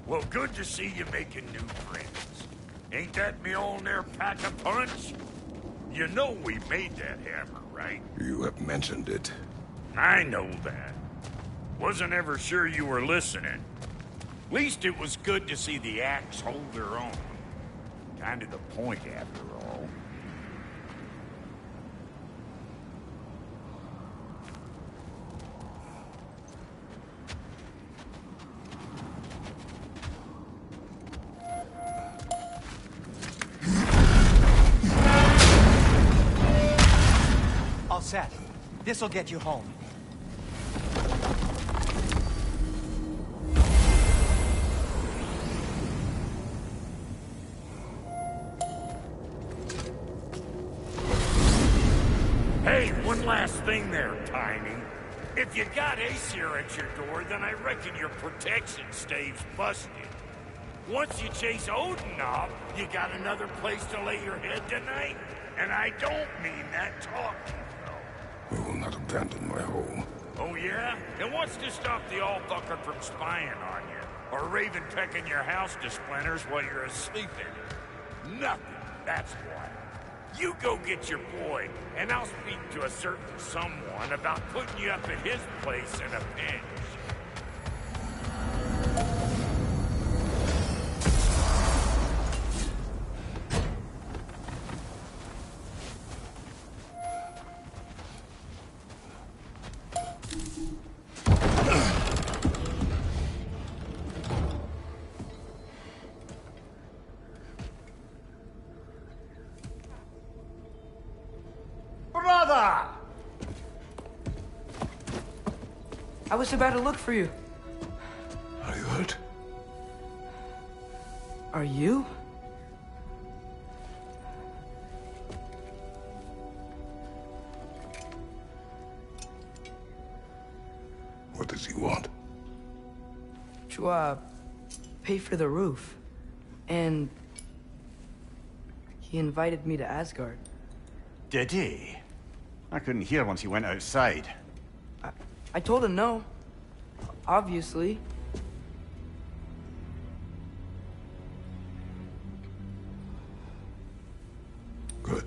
Well, good to see you making new friends. Ain't that me Mjolnir pack-a-punch? You know we made that hammer, right? You have mentioned it. I know that. Wasn't ever sure you were listening. Least it was good to see the axe hold her own. Kind of the point, after all. All set. This'll get you home. Hey, one last thing there, Tiny. If you got Aesir at your door, then I reckon your protection stave's busted. Once you chase Odin off, you got another place to lay your head tonight? And I don't mean that talking, though. I will not abandon my home. Oh, yeah? And what's to stop the all-fucker from spying on you? Or Raven pecking your house to splinters while you're asleep in it? Nothing, that's why. You go get your boy, and I'll speak to a certain someone about putting you up at his place in a pinch. Brother! I was about to look for you. Are you hurt? Are you? What does he want? To, pay for the roof. And he invited me to Asgard. Did he? I couldn't hear once he went outside. I told him no. Obviously. Good.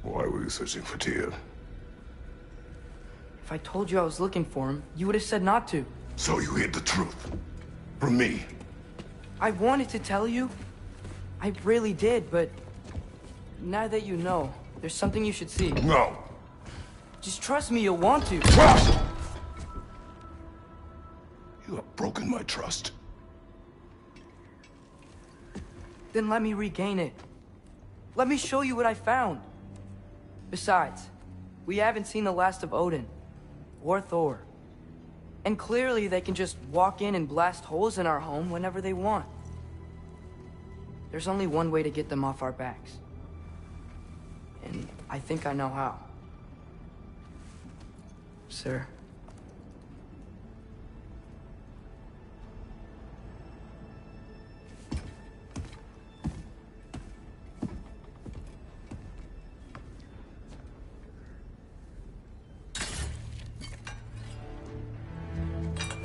Why were you searching for Tyr? If I told you I was looking for him, you would have said not to. So you hid the truth. From me. I wanted to tell you. I really did, but now that you know, there's something you should see. No. Just trust me, you'll want to. Trust! You have broken my trust. Then let me regain it. Let me show you what I found. Besides, we haven't seen the last of Odin. Or Thor. And clearly they can just walk in and blast holes in our home whenever they want. There's only one way to get them off our backs. And I think I know how. Sir.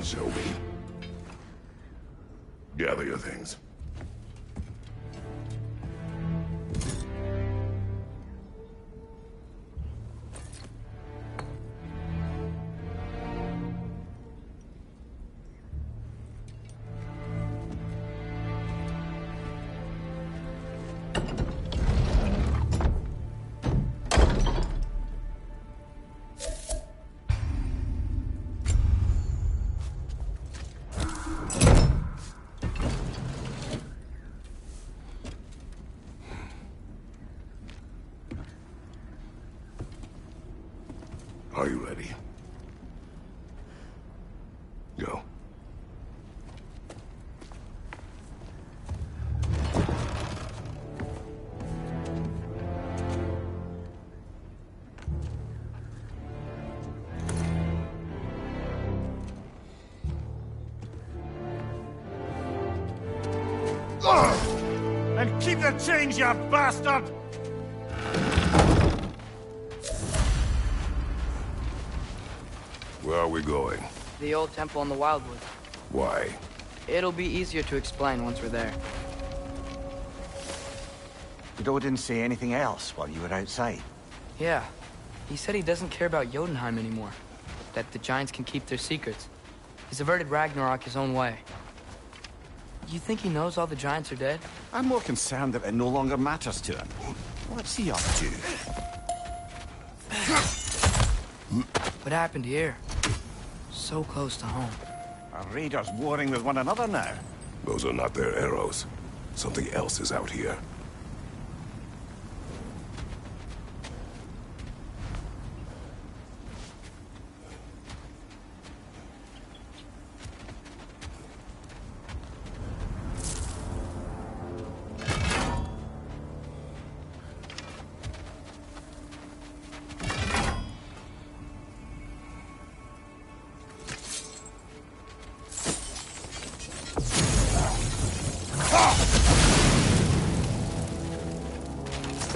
Shelby. Gather your things. Are you ready? Go. And keep the change, you bastard! Where are we going? The old temple in the Wildwood. Why? It'll be easier to explain once we're there. Did Odin say anything else while you were outside? Yeah. He said he doesn't care about Jotunheim anymore. That the giants can keep their secrets. He's averted Ragnarok his own way. You think he knows all the giants are dead? I'm more concerned that it no longer matters to him. What's he up to? What happened here? So close to home. Are raiders warring with one another now? Those are not their arrows. Something else is out here.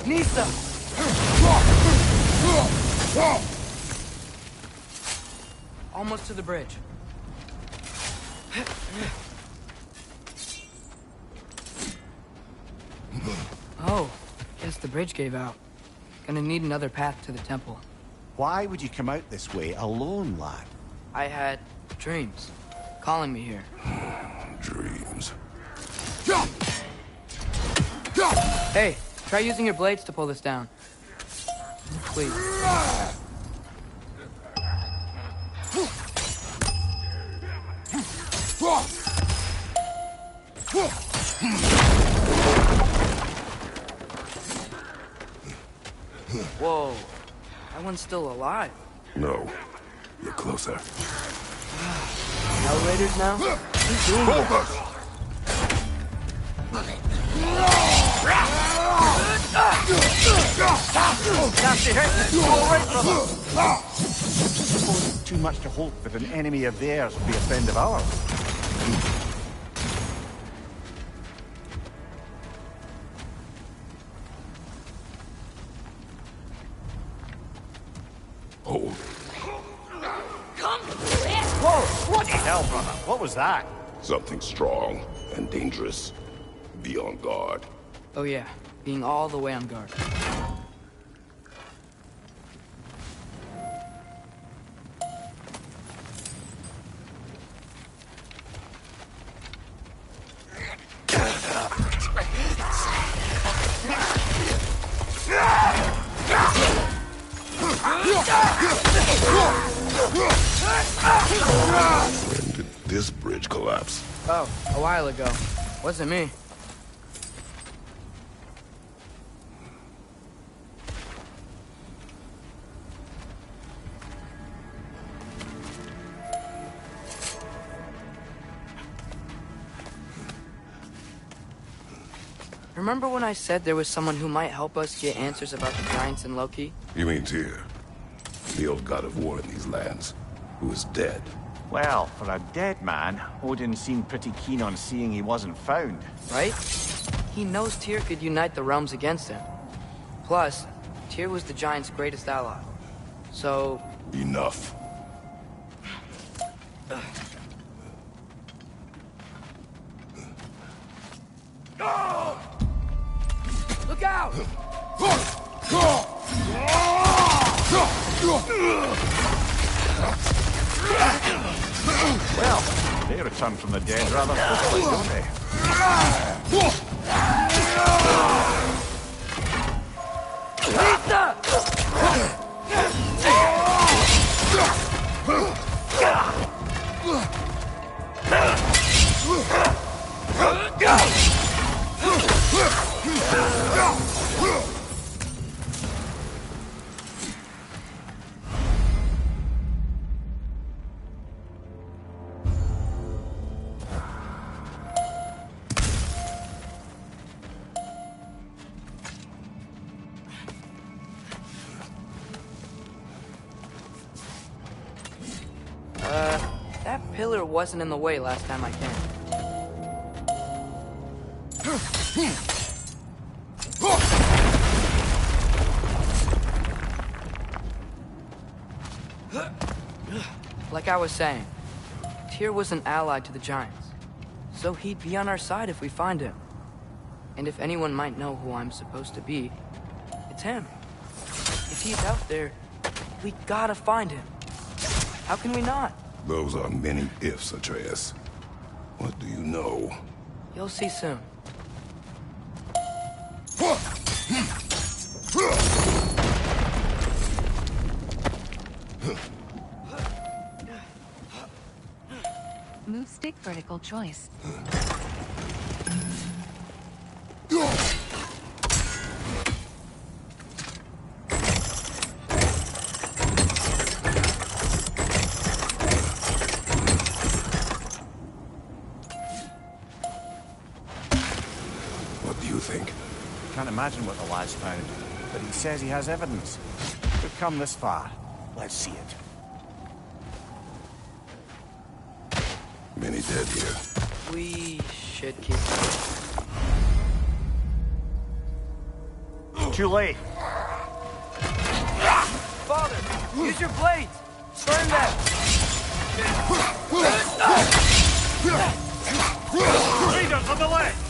Nisa! Almost to the bridge. Oh, guess the bridge gave out. Gonna need another path to the temple. Why would you come out this way alone, lad? I had dreams calling me here. Dreams. Hey, try using your blades to pull this down. Please. Whoa, that one's still alive. No. You're closer. Elevators now? Who's doing this? Focus! Nasty hurt. Go away from him. Suppose it's too much to hope that an enemy of theirs will be a friend of ours. Hold. Whoa! Bloody hell, brother! What was that? Something strong and dangerous. Be on guard. Oh yeah, being all the way on guard. When did this bridge collapse? Oh, a while ago. Wasn't me. Remember when I said there was someone who might help us get answers about the giants and Loki? You mean Tyr? The old god of war in these lands, who is dead. Well, for a dead man, Odin seemed pretty keen on seeing he wasn't found. Right? He knows Tyr could unite the realms against him. Plus, Tyr was the giant's greatest ally. So... Enough. Look out! Well, they return from the dead rather quickly, don't they? That pillar wasn't in the way last time I came. Like I was saying, Tyr was an ally to the Giants. So he'd be on our side if we find him. And if anyone might know who I'm supposed to be, it's him. If he's out there, we gotta find him. How can we not? Those are many ifs, Atreus. What do you know? You'll see soon. Move stick vertical choice. What do you think? Can't imagine what the lad's found, but he says he has evidence. We've come this far. Let's see it. Many dead here. We should keep going. Too late. Father, use your blades! Burn them! Leaders on the left!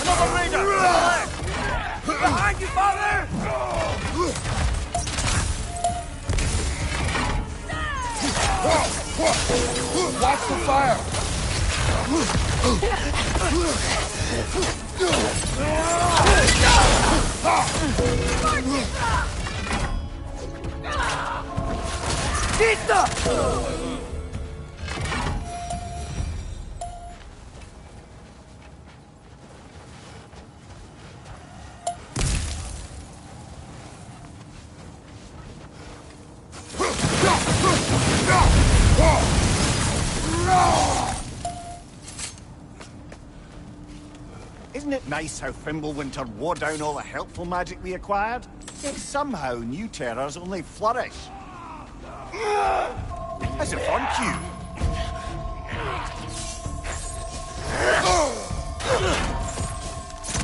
Another raider! On the left! Behind you, Father! Watch the fire! Tita! Isn't it nice how Fimbulwinter wore down all the helpful magic we acquired? Yet somehow new terrors only flourish. As if on cue.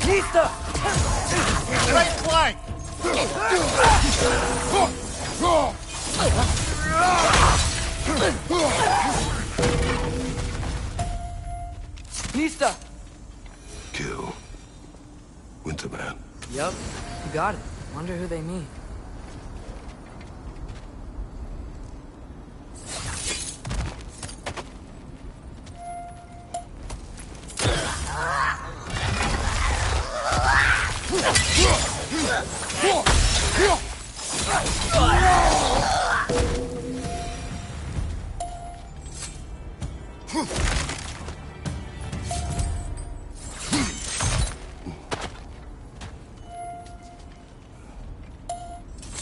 Tita! Right flank! Nista! Kill. Winterman. Yup, you got it. Wonder who they mean.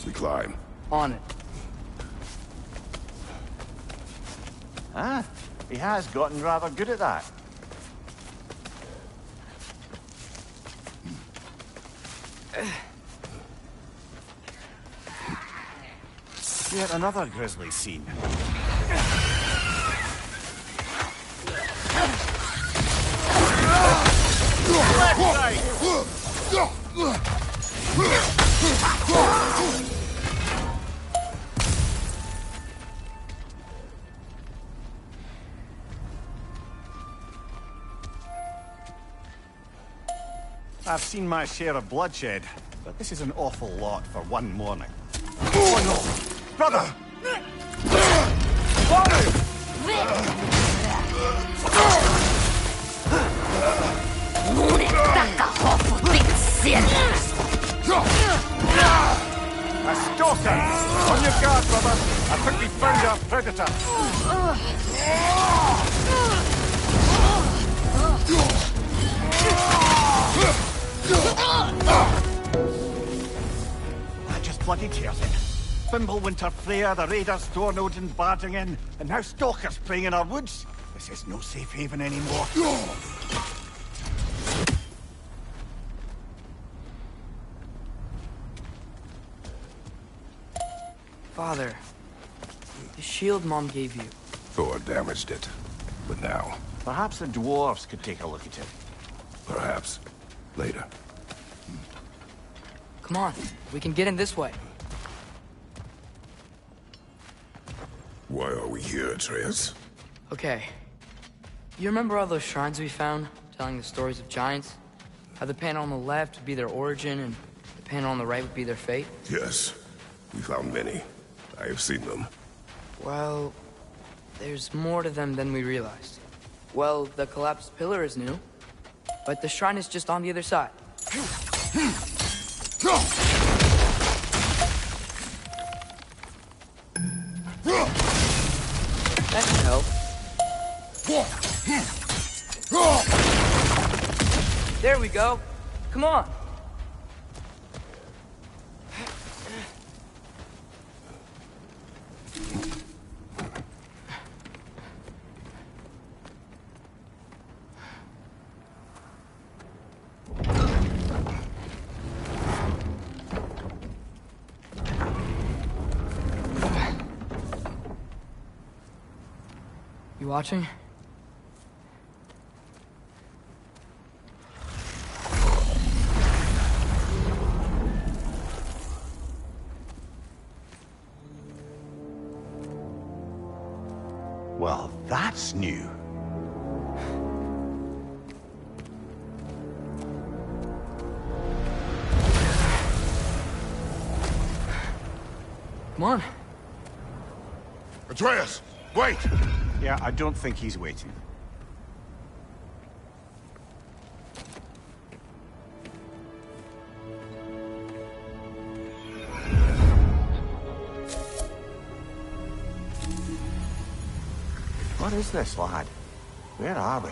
We climb. On it. Ah, he has gotten rather good at that. Yet another grisly scene. Left side! I've seen my share of bloodshed, but this is an awful lot for one morning. Oh no! Brother! A stalker! On your guard, brother! I think we found our predator! That just bloody tears it. Fimbulwinter Freya, the raiders, Thornodin barging in, and now stalkers preying in our woods. This is no safe haven anymore. Father, The shield Mom gave you. Thor damaged it. But now, Perhaps the dwarves could take a look at it. perhaps, later. Come on, we can get in this way. Why are we here, Atreus? Okay. You remember all those shrines we found, telling the stories of giants? How the panel on the left would be their origin, and the panel on the right would be their fate? Yes. We found many. I have seen them. Well, there's more to them than we realized. Well, the collapsed pillar is new, but the shrine is just on the other side. That should help. There we go. Come on. You watching? Well, that's new. Come on. Atreus! Wait! Yeah, I don't think he's waiting. What is this, lad? Where are we?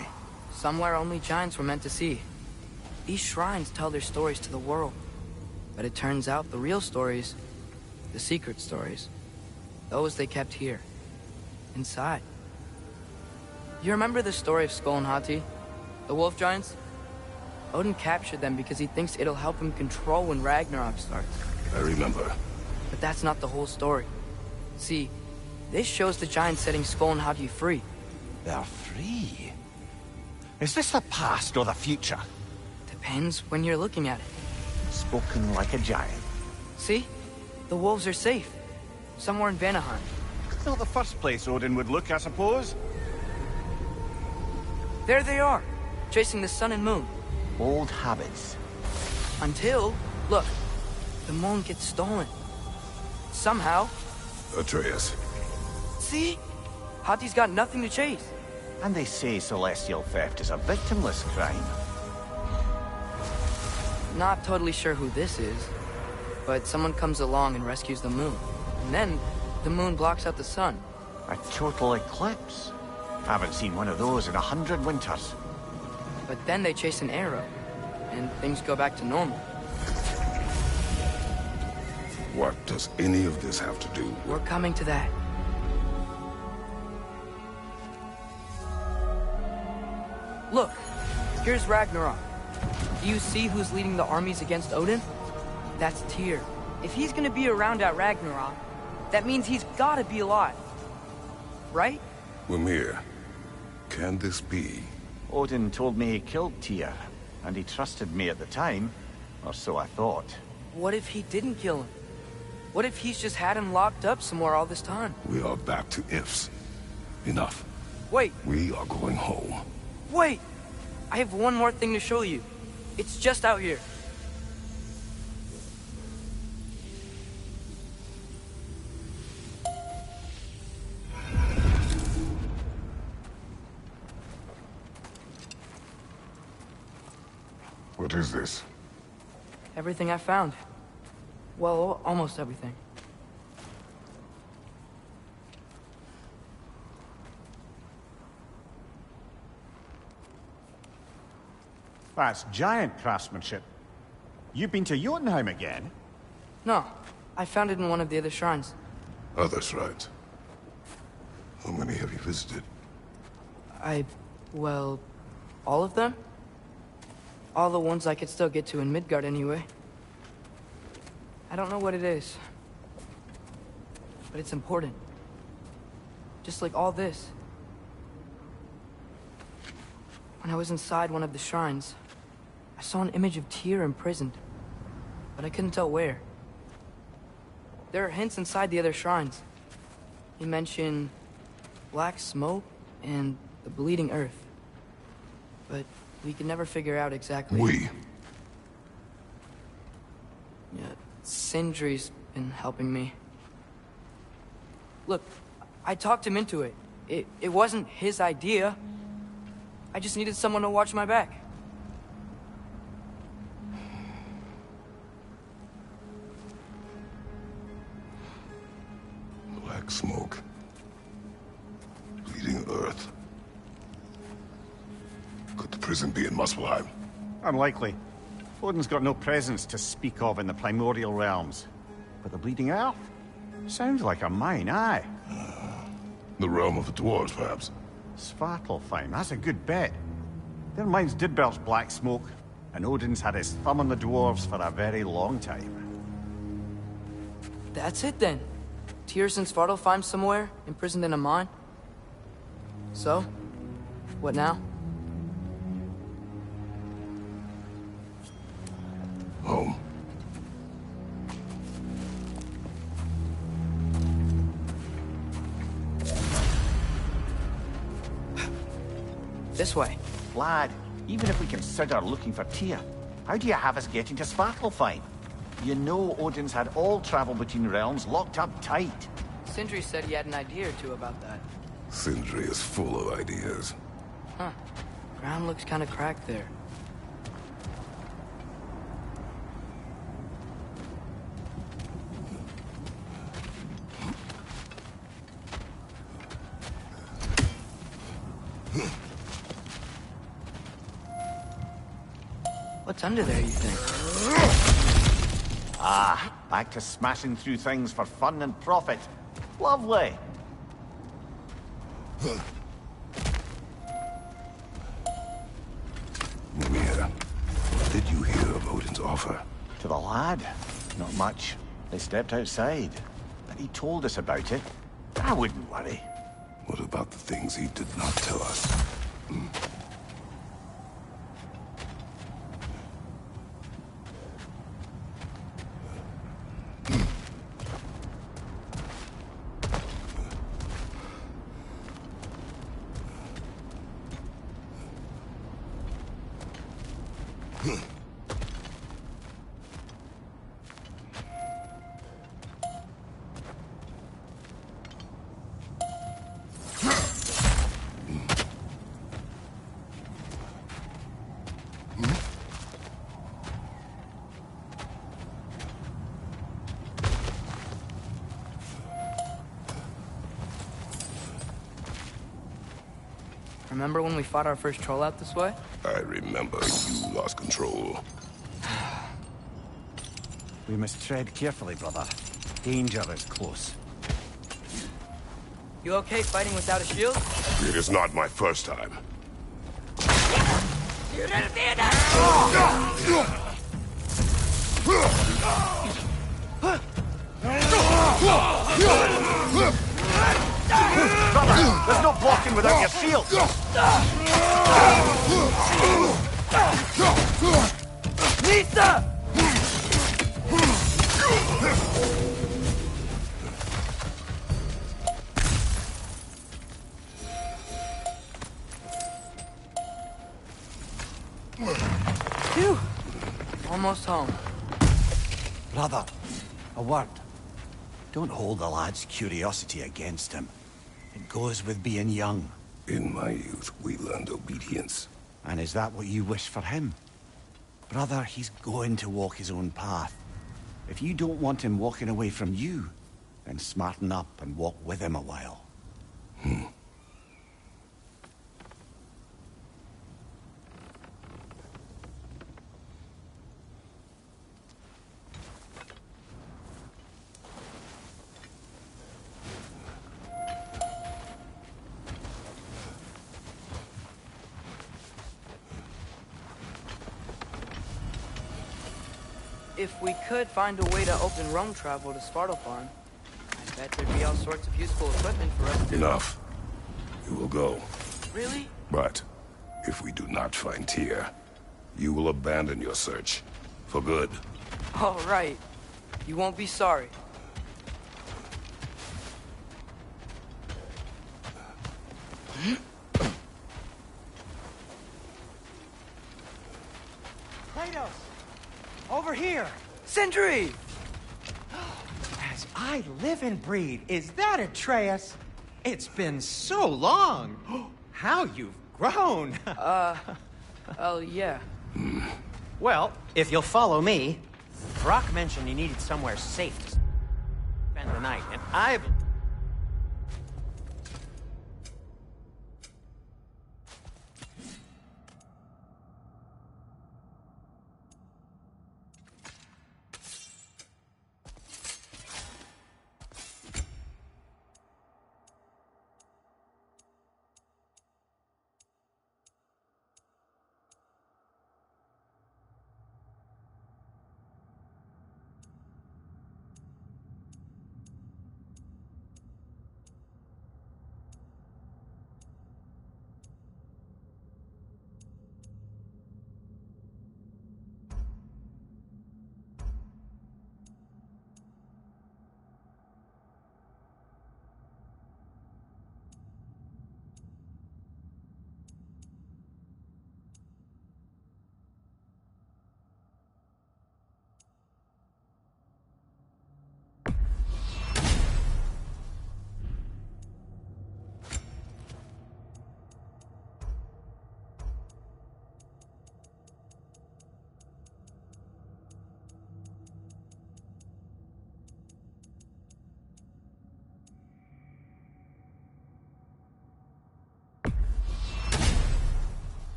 Somewhere only giants were meant to see. These shrines tell their stories to the world. But it turns out the real stories, the secret stories, those they kept here, inside. You remember the story of Skull and Hati? The wolf giants? Odin captured them because he thinks it'll help him control when Ragnarok starts. I remember. But that's not the whole story. See, this shows the giants setting Skull and Hati free. They're free. Is this the past or the future? Depends when you're looking at it. Spoken like a giant. See? The wolves are safe. Somewhere in Vanaheim. Not the first place Odin would look, I suppose. There they are, chasing the sun and moon. Old habits. Until, look, the moon gets stolen. Somehow. Atreus. See? Hati's got nothing to chase. And they say celestial theft is a victimless crime. Not totally sure who this is, but someone comes along and rescues the moon. And then, the moon blocks out the sun. A total eclipse. Haven't seen one of those in 100 winters. But then they chase an arrow, and things go back to normal. What does any of this have to do with... We're coming to that. Look, here's Ragnarok. Do you see who's leading the armies against Odin? That's Tyr. If he's gonna be around at Ragnarok, that means he's gotta be alive. Right? Mimir, can this be? Odin told me he killed Tyr, and he trusted me at the time, or so I thought. What if he didn't kill him? What if he's just had him locked up somewhere all this time? We are back to ifs. Enough. Wait, We are going home. wait! I have one more thing to show you. It's just out here. What is this? Everything I found. Well, almost everything. That's giant craftsmanship. You've been to Jotunheim again? No, I found it in one of the other shrines. Other shrines. How many have you visited? Well, all of them? All the ones I could still get to in Midgard anyway. I don't know what it is. But it's important. Just like all this. When I was inside one of the shrines, I saw an image of Tyr imprisoned, but I couldn't tell where. There are hints inside the other shrines. He mentioned black smoke and the bleeding earth. But we could never figure out exactly. Yeah, Sindri's been helping me. Look, I talked him into it. It wasn't his idea. I just needed someone to watch my back. Black smoke. Bleeding earth. Could the prison be in Muspelheim? Unlikely. Odin's got no presence to speak of in the primordial realms. But the bleeding earth? Sounds like a mine, aye. The realm of the dwarves, perhaps? Svartalfheim, that's a good bet. Their mines did belch black smoke, and Odin's had his thumb on the dwarves for a very long time. That's it then. Tyr's in Svartalfheim somewhere, imprisoned in a mine. So, what now? Home. This way. Lad, even if we consider looking for Tyr, how do you have us getting to Svartalfheim? You know Odin's had all travel between realms locked up tight. Sindri said he had an idea or two about that. Sindri is full of ideas. Huh. Ground looks kind of cracked there. What's under there, you think? Ah, back to smashing through things for fun and profit. Lovely. Mimir, what did you hear of Odin's offer? To the lad? Not much. They stepped outside. But he told us about it. I wouldn't worry. What about the things he did not tell us? Remember when we fought our first troll out this way? I remember you lost control. We must tread carefully, brother. Danger is close. You okay fighting without a shield? It is not my first time. Brother, there's no blocking without your shield! Nita! Phew. Almost home. Brother, a word. Don't hold the lad's curiosity against him. It goes with being young. In my youth, we learned obedience. And is that what you wish for him? Brother, he's going to walk his own path. If you don't want him walking away from you, then smarten up and walk with him a while. If we could find a way to open roam travel to Svartalfheim, Bet there'd be all sorts of useful equipment for us to... Enough. You will go. Really? But if we do not find Tyr, you will abandon your search. For good. All right. You won't be sorry. Kratos! Over here! Sentry! As I live and breathe, is that Atreus? It's been so long! How you've grown! Oh, yeah. Well, if you'll follow me, Brock mentioned you needed somewhere safe to spend the night, and I've...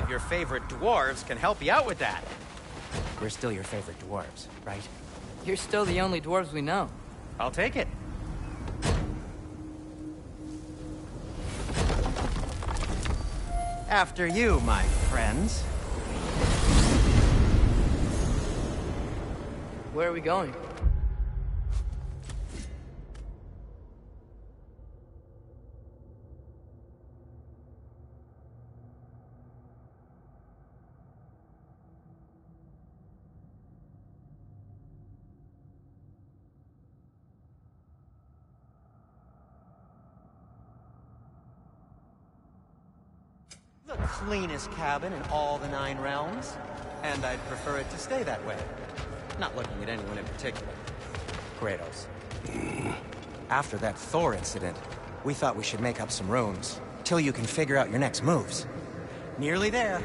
Your favorite dwarves can help you out with that. We're still your favorite dwarves, right? You're still the only dwarves we know. I'll take it. After you, my friends. Where are we going? The cleanest cabin in all the 9 realms. And I'd prefer it to stay that way. Not looking at anyone in particular. Kratos. After that Thor incident, we thought we should make up some rooms, till you can figure out your next moves. Nearly there.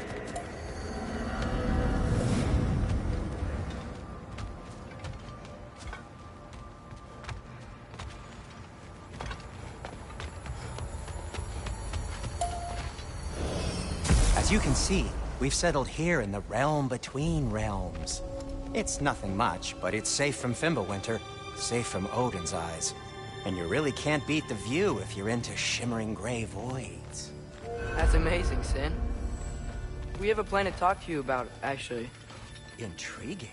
As you can see, we've settled here in the realm between realms. It's nothing much, but it's safe from Fimbulwinter, safe from Odin's eyes. And you really can't beat the view if you're into shimmering gray voids. That's amazing, Sin. We have a plan to talk to you about, actually. Intriguing.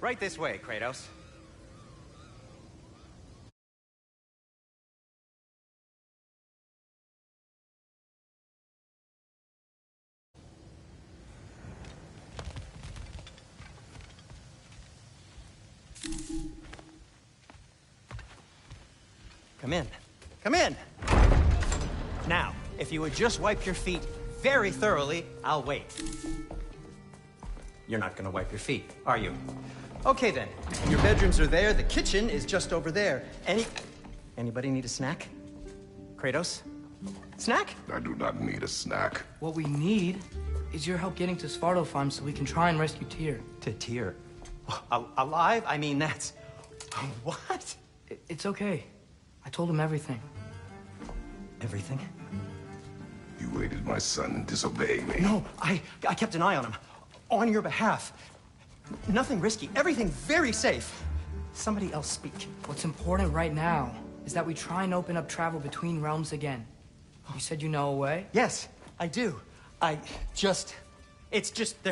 Right this way, Kratos. Come in. Come in! Now, if you would just wipe your feet very thoroughly, I'll wait. You're not gonna wipe your feet, are you? Okay then. Your bedrooms are there. The kitchen is just over there. Anybody need a snack? Kratos? Snack? I do not need a snack. What we need is your help getting to Svartalfheim so we can try and rescue Tyr. To Tyr? Alive? I mean, that's... What? It's okay. I told him everything. Everything? You aided my son in disobeying me. No, I kept an eye on him. On your behalf. Nothing risky. Everything very safe. Somebody else speak. What's important right now is that we try and open up travel between realms again. You said you know a way? Yes, I do. It's just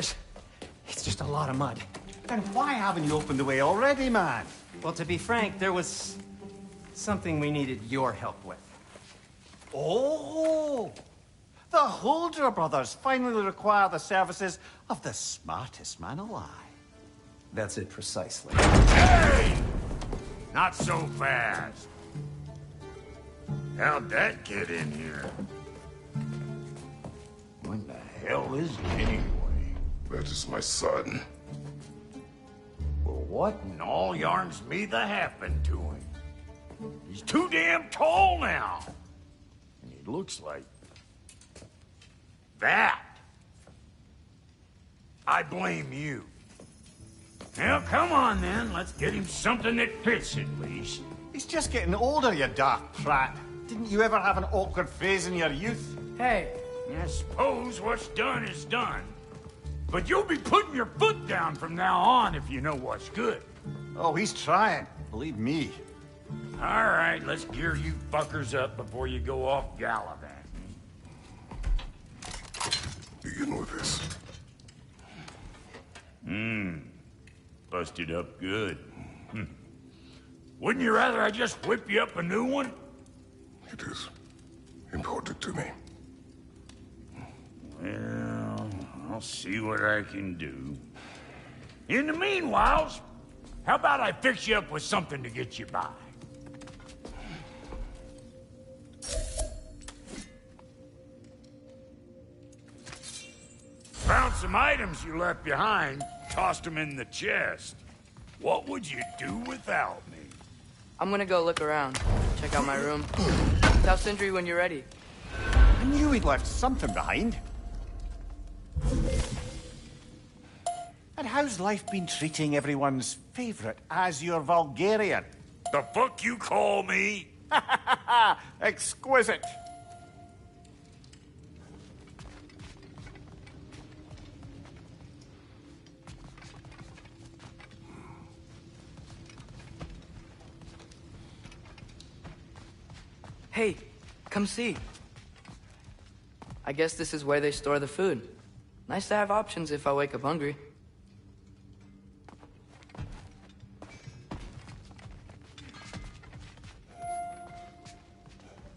a lot of mud. Then why haven't you opened the way already, man? Well, to be frank, there was something we needed your help with. Oh! The Holder brothers finally require the services of the smartest man alive. That's it precisely. Hey! Not so fast. How'd that get in here? What the hell is it anyway? That is my son. Well, what in all yarns me the happened to him? He's too damn tall now. And he looks like... that. I blame you. Now, come on then. Let's get him something that fits at least. He's just getting older, you dark prat. Didn't you ever have an awkward phase in your youth? Hey, I suppose what's done is done. But you'll be putting your foot down from now on if you know what's good. Oh, he's trying. Believe me. All right, let's gear you fuckers up before you go off gallivanting. Begin with this. Busted up good. Wouldn't you rather I just whip you up a new one? It is important to me. Well, I'll see what I can do. In the meanwhile, how about I fix you up with something to get you by? Found some items you left behind, tossed them in the chest. What would you do without me? I'm gonna go look around. Check out my room. Tell Sindri when you're ready. I knew he'd left something behind. And how's life been treating everyone's favorite Azure Vulgarian? The fuck you call me? Exquisite. Hey, come see. I guess this is where they store the food. Nice to have options if I wake up hungry.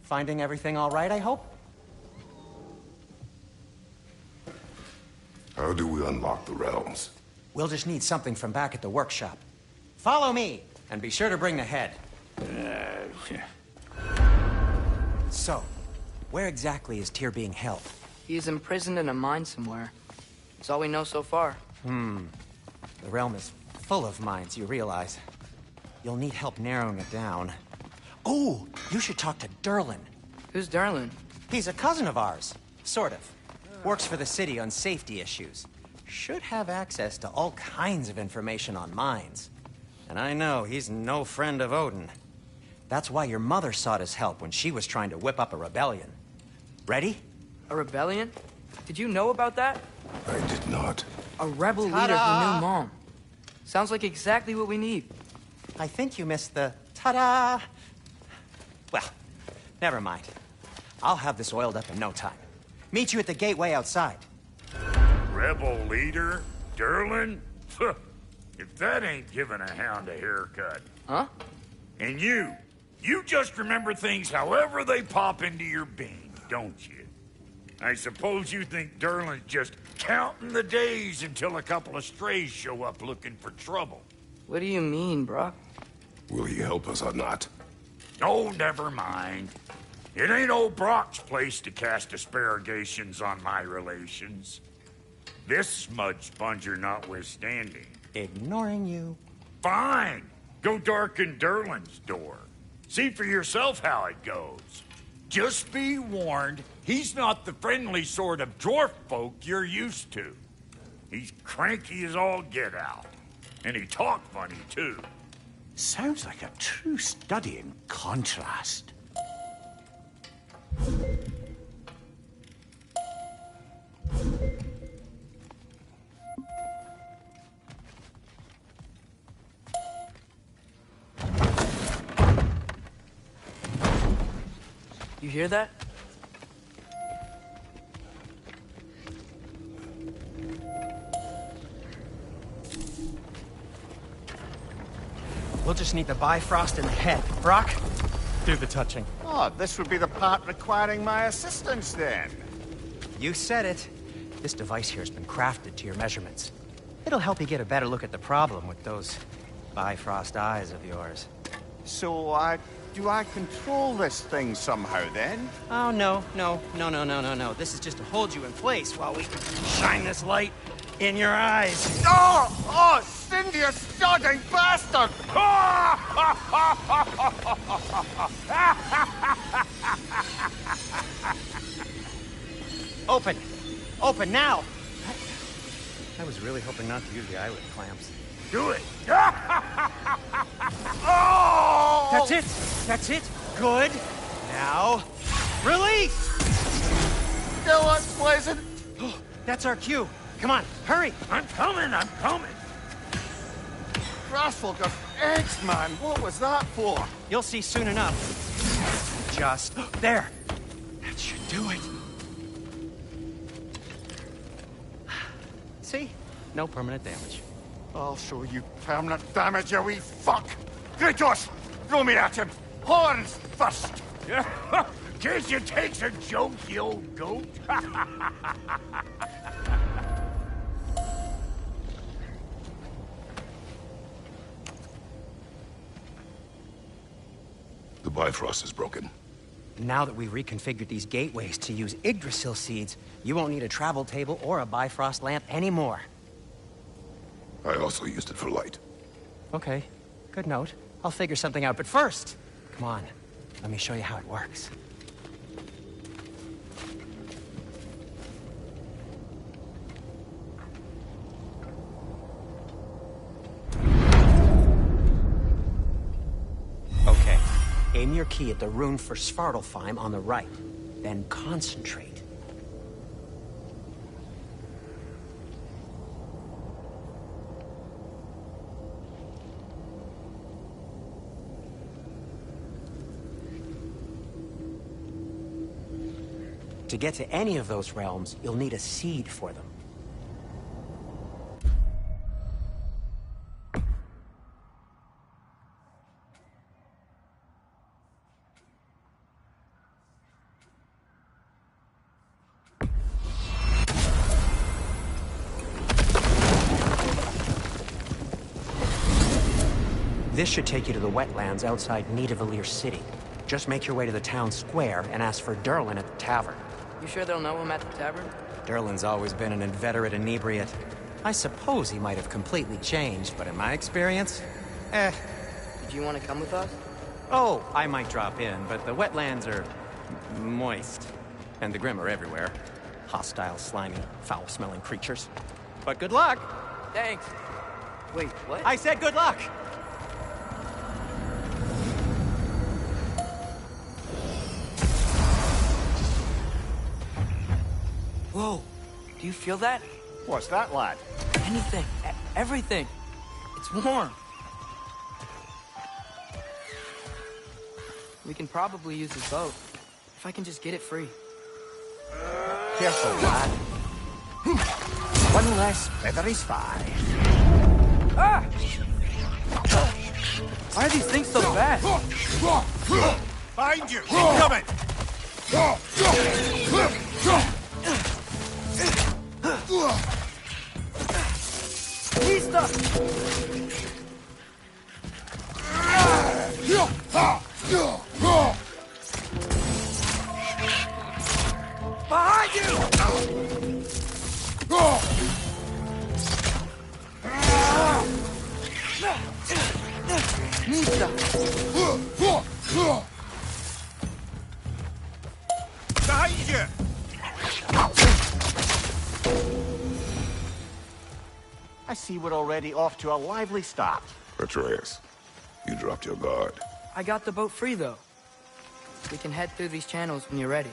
Finding everything all right, I hope? How do we unlock the realms? We'll just need something from back at the workshop. Follow me, and be sure to bring the head. So, where exactly is Tyr being held? He is imprisoned in a mine somewhere. That's all we know so far. The realm is full of mines, you realize. You'll need help narrowing it down. Oh, you should talk to Durlin. Who's Darlin? He's a cousin of ours. Sort of. Works for the city on safety issues. Should have access to all kinds of information on mines. And I know he's no friend of Odin. That's why your mother sought his help when she was trying to whip up a rebellion. Ready? A rebellion? Did you know about that? I did not. A rebel leader who knew Mom. Sounds like exactly what we need. I think you missed the ta-da. Well, never mind. I'll have this oiled up in no time. Meet you at the gateway outside. Rebel leader? Durlin? If that ain't giving a hound a haircut. Huh? And you just remember things however they pop into your bean, don't you? I suppose you think Durlin's just counting the days until a couple of strays show up looking for trouble. What do you mean, Brock? Will he help us or not? Oh, never mind. It ain't old Brock's place to cast asparagations on my relations. This smudge sponger notwithstanding. Ignoring you. Fine. Go darken Derlin's door. See for yourself how it goes. Just be warned, he's not the friendly sort of dwarf folk you're used to. He's cranky as all get out. And he talk funny, too. Sounds like a true study in contrast. You hear that? We'll just need the Bifrost in the head. Brock, do the touching. Oh, this would be the part requiring my assistance, then. You said it. This device here has been crafted to your measurements. It'll help you get a better look at the problem with those Bifrost eyes of yours. So, do I control this thing somehow, then? Oh, no. This is just to hold you in place while we shine this light in your eyes. Oh, Cindy, you sodding bastard! Open now! I was really hoping not to use the eyelid clamps. Do it. Oh! That's it. Good. Now, release! Still unpleasant. That's our cue. Come on, hurry! I'm coming. Grassful got eggs, man. What was that for? You'll see soon enough. Just there. That should do it. See? No permanent damage. I'll show you permanent damage, you wee fuck! Kratos! Throw me at him! Horns first! Guess you takes a joke, you old goat. The Bifrost is broken. Now that we've reconfigured these gateways to use Yggdrasil seeds, you won't need a travel table or a Bifrost lamp anymore. I also used it for light. Okay, good note. I'll figure something out, but first, come on, let me show you how it works. Okay, aim your key at the rune for Svartalfheim on the right, then concentrate. To get to any of those realms, you'll need a seed for them. This should take you to the wetlands outside Nidavellir City. Just make your way to the town square and ask for Derlin at the tavern. You sure they'll know him at the tavern? Derlin's always been an inveterate inebriate. I suppose he might have completely changed, but in my experience, Did you want to come with us? Oh, I might drop in, but the wetlands are moist. And the Grim are everywhere. Hostile, slimy, foul-smelling creatures. But good luck! Thanks. Wait, what? I said good luck! Whoa, do you feel that? What's that, lad? Anything, everything. It's warm. We can probably use his boat, if I can just get it free. Careful, lad. One less feathery spy. Ah! Why are these things so fast? Behind you! Coming! He's stuck! Behind you! Nista! Behind you! I see we're already off to a lively start. Atreus, you dropped your guard. I got the boat free, though. We can head through these channels when you're ready.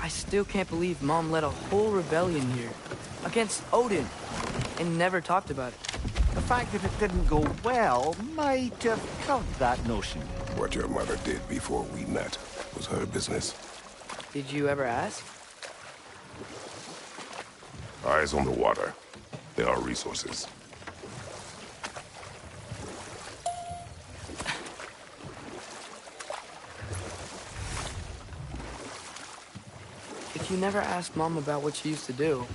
I still can't believe Mom led a whole rebellion here. Against Odin. And never talked about it. The fact that it didn't go well might have curbed that notion. What your mother did before we met was her business. Did you ever ask? Eyes on the water. There are resources. If you never asked Mom about what she used to do,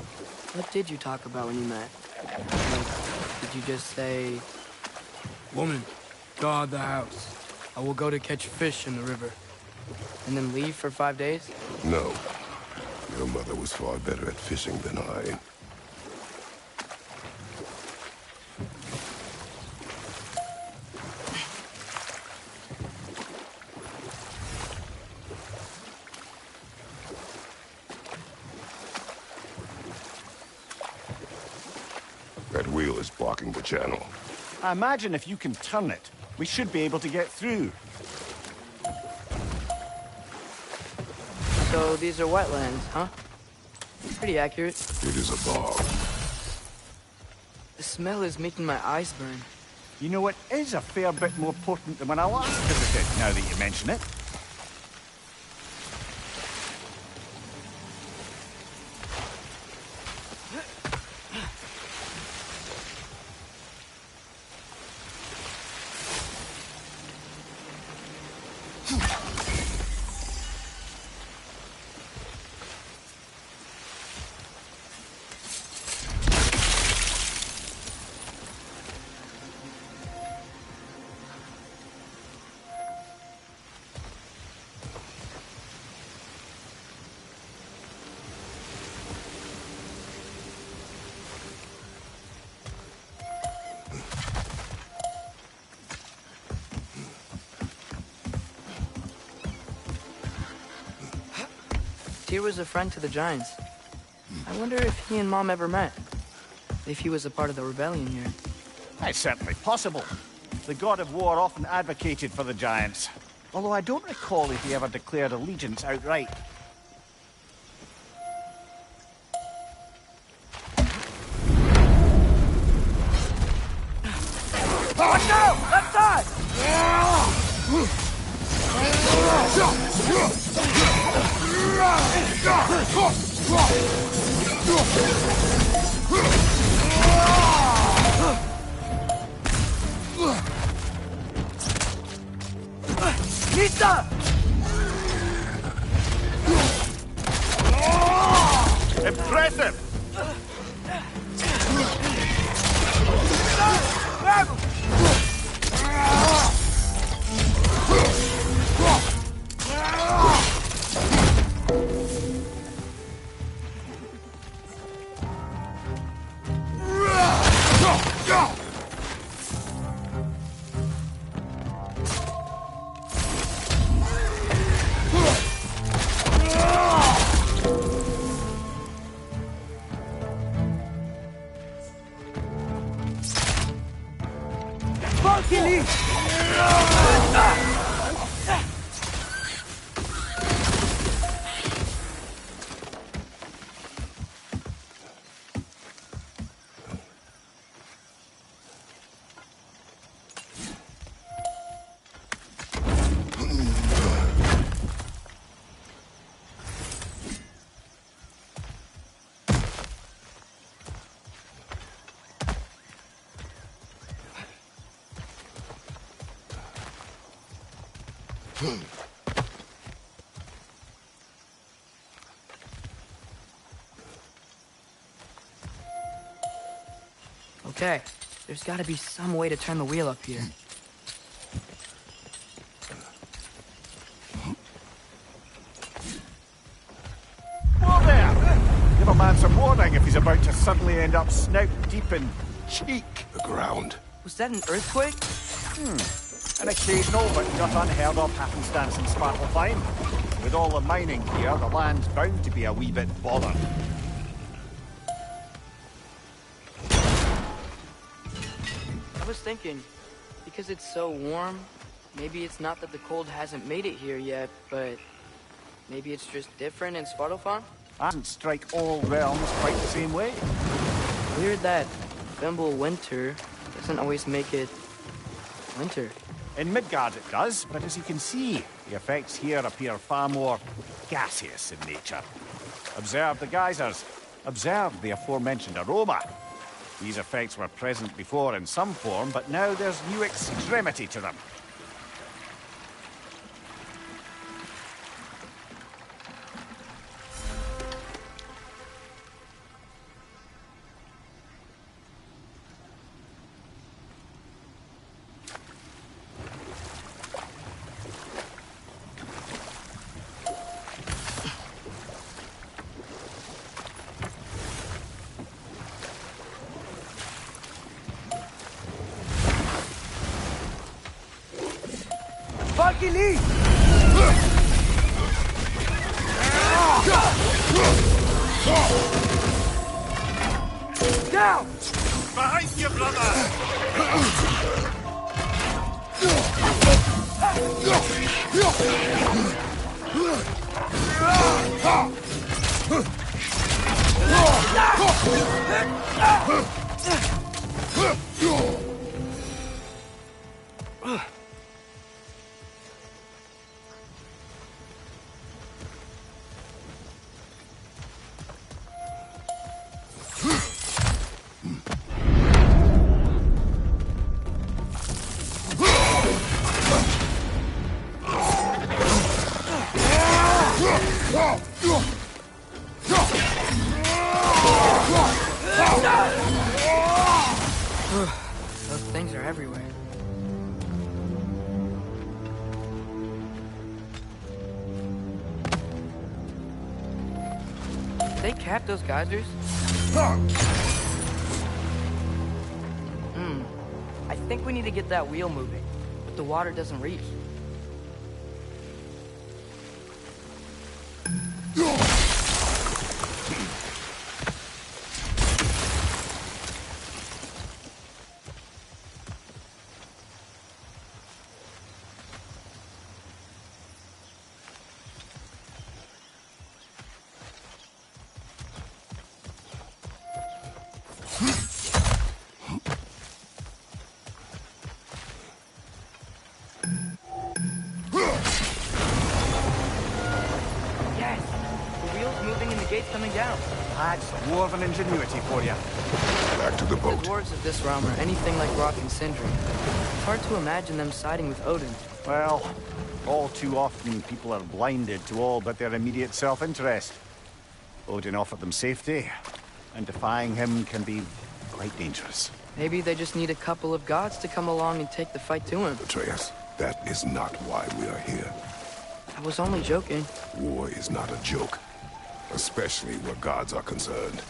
what did you talk about when you met? Like, did you just say, "Woman, guard the house. I will go to catch fish in the river," and then leave for 5 days? No. Your mother was far better at fishing than I. That wheel is blocking the channel. I imagine if you can turn it, we should be able to get through. So these are wetlands, huh? Pretty accurate. It is a bog. The smell is making my eyes burn. You know, it is a fair bit more potent than when I last visited, now that you mention it. Tyr was a friend to the Giants. I wonder if he and Mom ever met. If he was a part of the rebellion here. It's certainly possible. The god of war often advocated for the Giants. Although I don't recall if he ever declared allegiance outright. Watch out! Left side! Nista! Impressive! Okay, there's gotta be some way to turn the wheel up here. warning if he's about to suddenly end up snout deep in cheek. The ground. Was that an earthquake? An occasional but not unheard of happenstance in Svartalfheim. With all the mining here, the land's bound to be a wee bit bothered. I was thinking, because it's so warm, maybe it's not that the cold hasn't made it here yet, but maybe it's just different in Svartalfheim? Doesn't strike all realms quite the same way. Weird that Fimble winter doesn't always make it winter. In Midgard it does, but as you can see, the effects here appear far more gaseous in nature. Observe the geysers. Observe the aforementioned aroma. These effects were present before in some form, but now there's new extremity to them. Fucking eat! Down! Behind you, brother! Those things are everywhere. Did they cap those geysers? I think we need to get that wheel moving, but the water doesn't reach. Yes! The wheel's moving and the gate's coming down. That's dwarven ingenuity for you. Back to the The boat. dwarves of this realm are anything like Rock and Sindri. It's hard to imagine them siding with Odin. Well, all too often people are blinded to all but their immediate self-interest. Odin offered them safety, and defying him can be quite dangerous. Maybe they just need a couple of gods to come along and take the fight to him. Atreus, that is not why we are here. I was only joking. War is not a joke, especially where gods are concerned.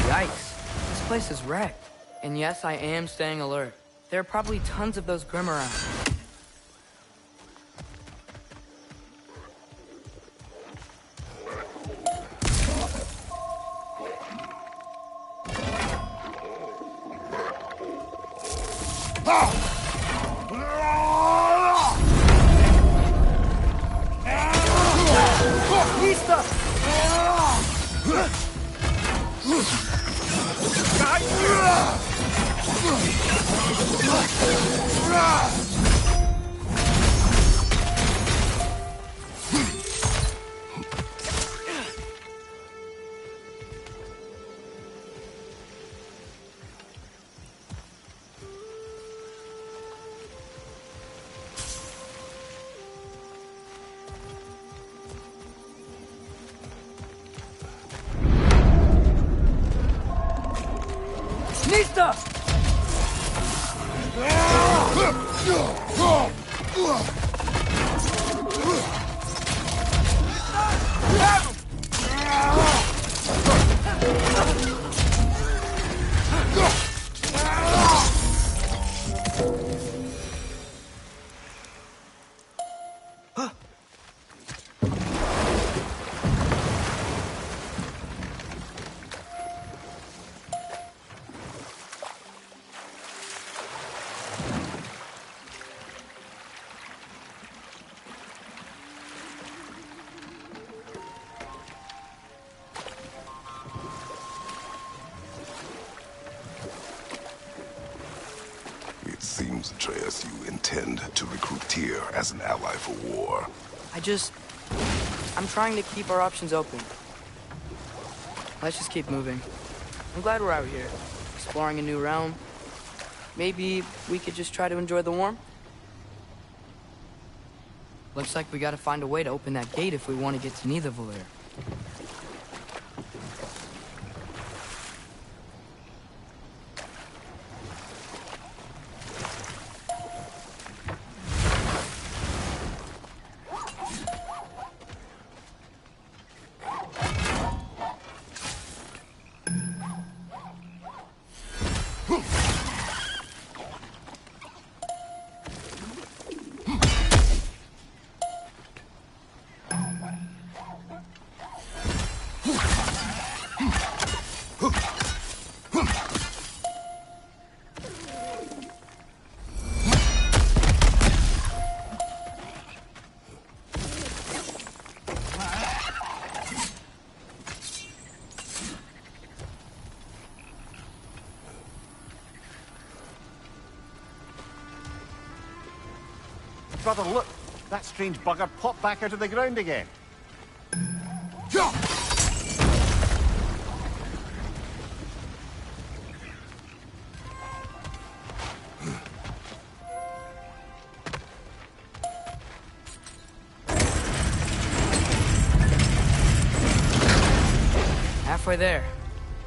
Yikes. This place is wrecked. And yes, I am staying alert. There are probably tons of those Grim around. Nista! Nista! It seems, Atreus, you intend to recruit Tyr as an ally for war. I'm trying to keep our options open. Let's just keep moving. I'm glad we're out here, exploring a new realm. Maybe we could just try to enjoy the warmth? Looks like we gotta find a way to open that gate if we want to get to Nidavellir. Brother, look! That strange bugger popped back out of the ground again. Halfway there.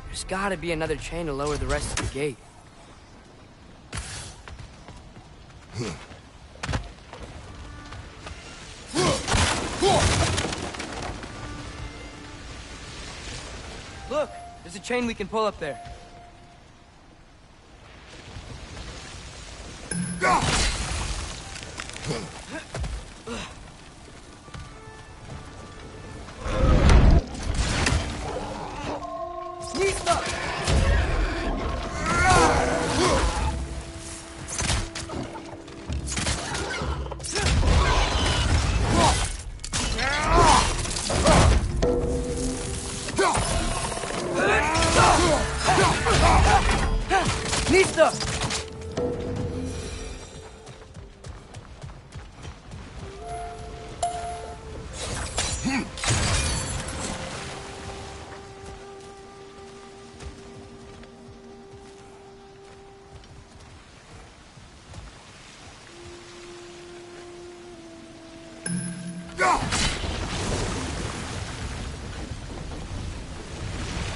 There's gotta be another chain to lower the rest of the gate. Look! There's a chain we can pull up there. Nista!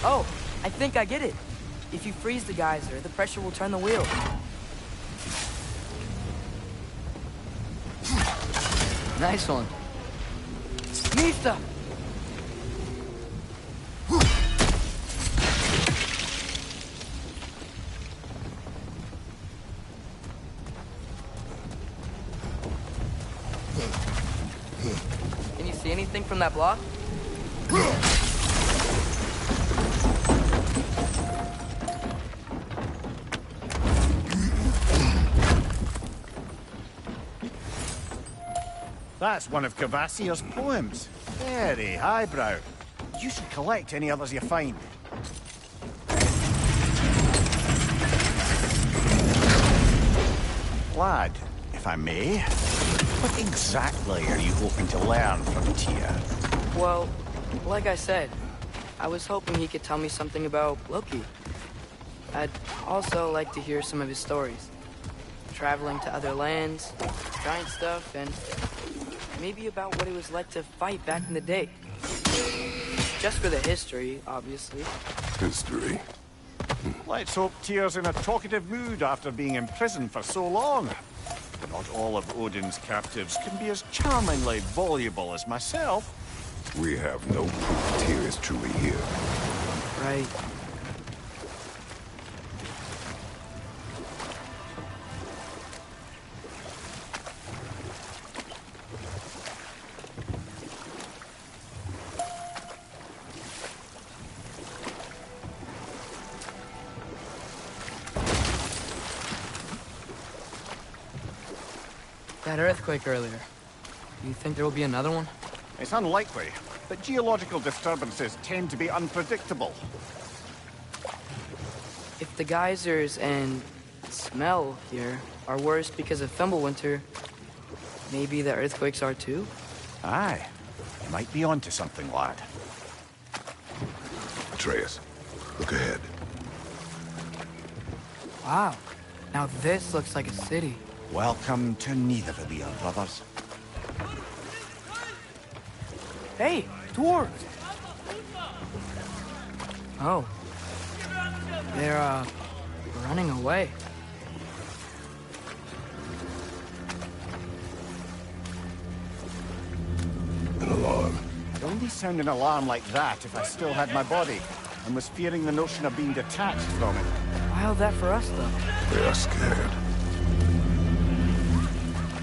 Oh, I think I get it. If you freeze the geyser, the pressure will turn the wheel. Nice one. Nista! Can you see anything from that block? That's one of Cavassier's poems. Very highbrow. You should collect any others you find. Lad, if I may, what exactly are you hoping to learn from Tyr? Well, like I said, I was hoping he could tell me something about Loki. I'd also like to hear some of his stories. Traveling to other lands, giant stuff, and maybe about what it was like to fight back in the day. Just for the history, obviously. History. Let's hope Tyr's in a talkative mood after being imprisoned for so long. Not all of Odin's captives can be as charmingly voluble as myself. We have no proof Tyr is truly here. Right. That earthquake earlier. Do you think there will be another one? It's unlikely, but geological disturbances tend to be unpredictable. If the geysers and smell here are worse because of Fimbulwinter, maybe the earthquakes are too? Aye. You might be onto something, lad. Atreus, look ahead. Wow. Now this looks like a city. Welcome to Nidavellir, brothers. Hey, dwarves! Oh. They're, running away. An alarm. I'd only sound an alarm like that if I still had my body, and was fearing the notion of being detached from it. Why all that for us, though? They are scared.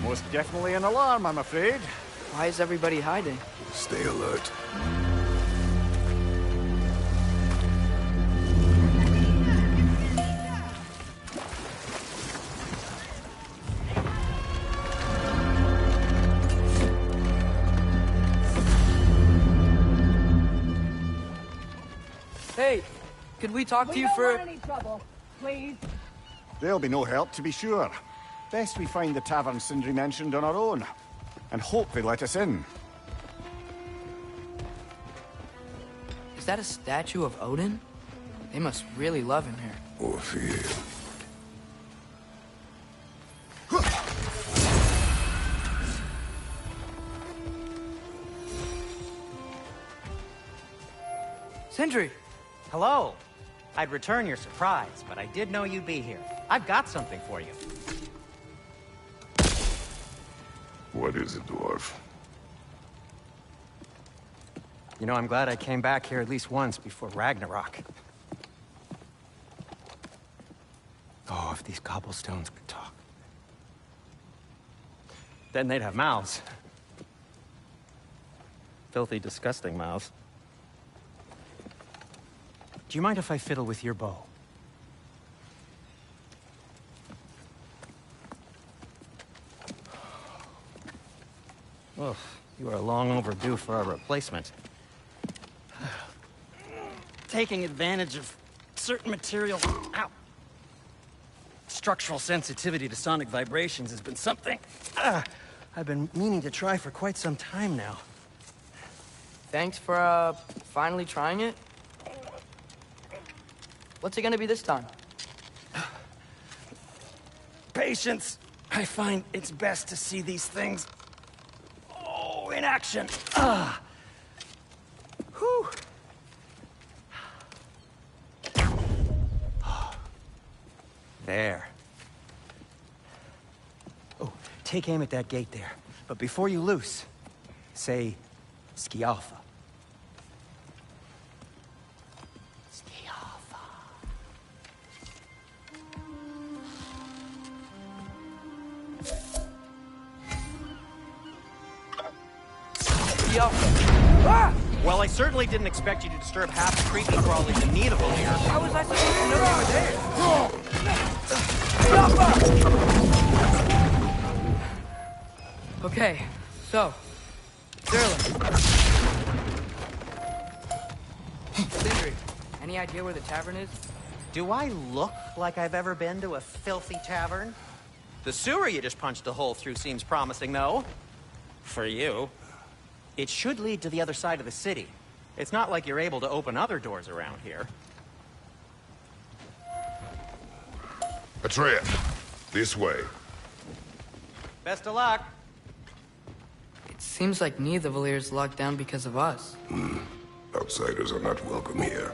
Most definitely an alarm, I'm afraid. Why is everybody hiding? Stay alert. Hey, could we talk to you for... any trouble, please. There'll be no help, to be sure. Best we find the tavern Sindri mentioned on our own, and hope they let us in. Is that a statue of Odin? They must really love him here. Or fear. Sindri! Hello. I'd return your surprise, but I did know you'd be here. I've got something for you. What is it, dwarf? You know, I'm glad I came back here at least once before Ragnarok. Oh, if these cobblestones could talk. Then they'd have mouths. Filthy, disgusting mouths. Do you mind if I fiddle with your bow? Oh, you are long overdue for a replacement. Taking advantage of certain materials. Ow. Structural sensitivity to sonic vibrations has been something I've been meaning to try for quite some time now. Thanks for, finally trying it. What's it gonna be this time? Patience. I find it's best to see these things, in action. Whew. There. Oh, take aim at that gate there. But before you loose, say, Skialfa. Ah! Well, I certainly didn't expect you to disturb half the creepy crawlies in need of a here. How was I supposed to know you were there? Okay, So, Sterling. Sindri, any idea where the tavern is? Do I look like I've ever been to a filthy tavern? The sewer you just punched a hole through seems promising, though. For you. It should lead to the other side of the city. It's not like you're able to open other doors around here. Atreya, this way. Best of luck. It seems like neither Valyr's locked down because of us. Outsiders are not welcome here.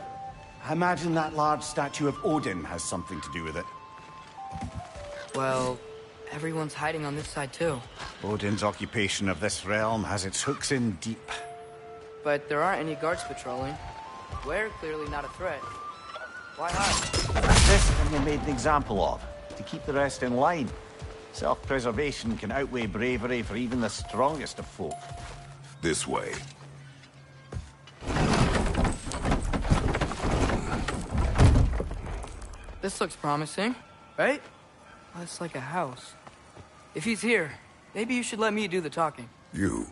I imagine that large statue of Odin has something to do with it. Well, everyone's hiding on this side too. Odin's occupation of this realm has its hooks in deep. But there aren't any guards patrolling. We're clearly not a threat. Why hide? This can be made an example of, to keep the rest in line. Self-preservation can outweigh bravery for even the strongest of folk. This way. This looks promising, right? Well, it's like a house. If he's here, maybe you should let me do the talking. You.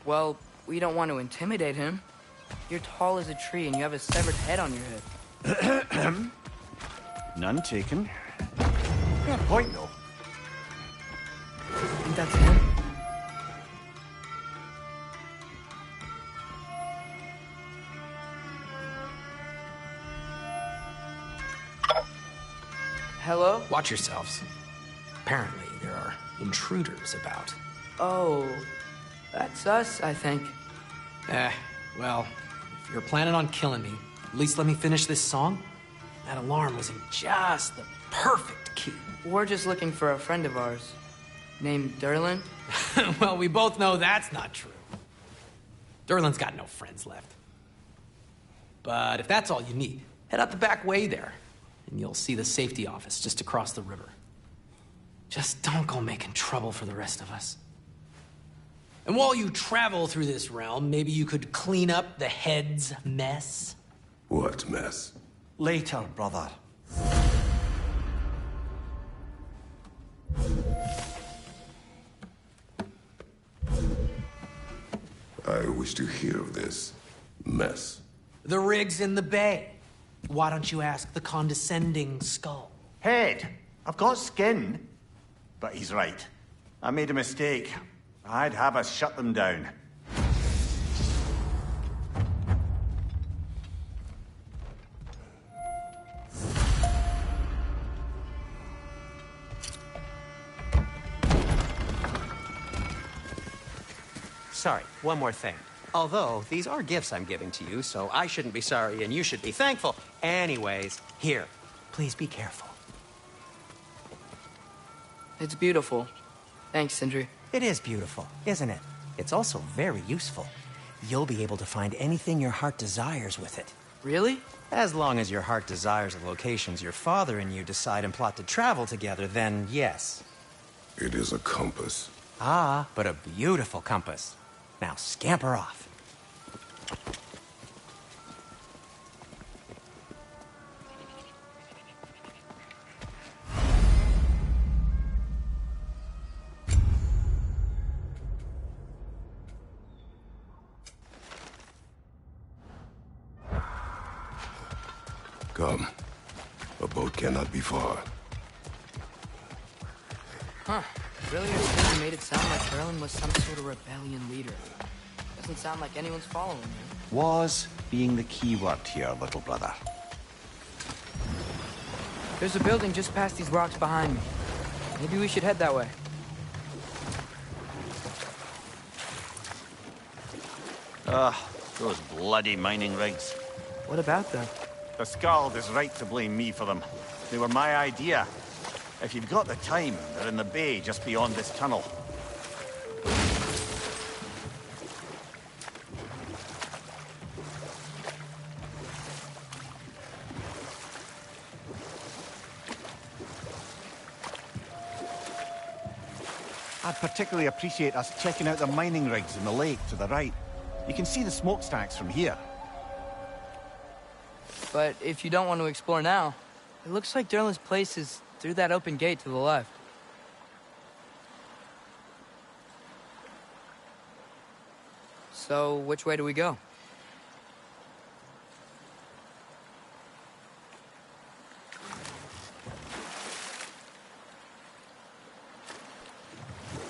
Well, we don't want to intimidate him. You're tall as a tree and you have a severed head on your head. None taken. Fair point, though. Think that's him? Hello? Watch yourselves. Apparently, there are intruders about. Oh, that's us, I think. Well, if you're planning on killing me, at least let me finish this song. That alarm was in just the perfect key. We're just looking for a friend of ours, named Durlin. Well, we both know that's not true. Durlin's got no friends left. But if that's all you need, head out the back way there, and you'll see the safety office just across the river. Just don't go making trouble for the rest of us. And while you travel through this realm, maybe you could clean up the head's mess? What mess? Later, brother. I wish to hear of this mess. The rig's in the bay. Why don't you ask the condescending skull? Head. I've got skin. But he's right. I made a mistake. I'd have us shut them down. Sorry, one more thing. Although, these are gifts I'm giving to you, so I shouldn't be sorry and you should be thankful. Anyways, here, please be careful. It's beautiful. Thanks, Sindri. It is beautiful, isn't it? It's also very useful. You'll be able to find anything your heart desires with it. Really? As long as your heart desires the locations your father and you decide and plot to travel together, then yes. It is a compass. Ah, but a beautiful compass. Now scamper off. Come. A boat cannot be far. Huh. Really, or Sindri made it sound like Durlin was some sort of rebellion leader. Doesn't sound like anyone's following him. Was being the key word here, little brother. There's a building just past these rocks behind me. Maybe we should head that way. Those bloody mining rigs. What about them? The Skald is right to blame me for them. They were my idea. If you've got the time, they're in the bay just beyond this tunnel. I'd particularly appreciate us checking out the mining rigs in the lake to the right. You can see the smokestacks from here. But if you don't want to explore now, it looks like Durlin's place is through that open gate to the left. So, which way do we go?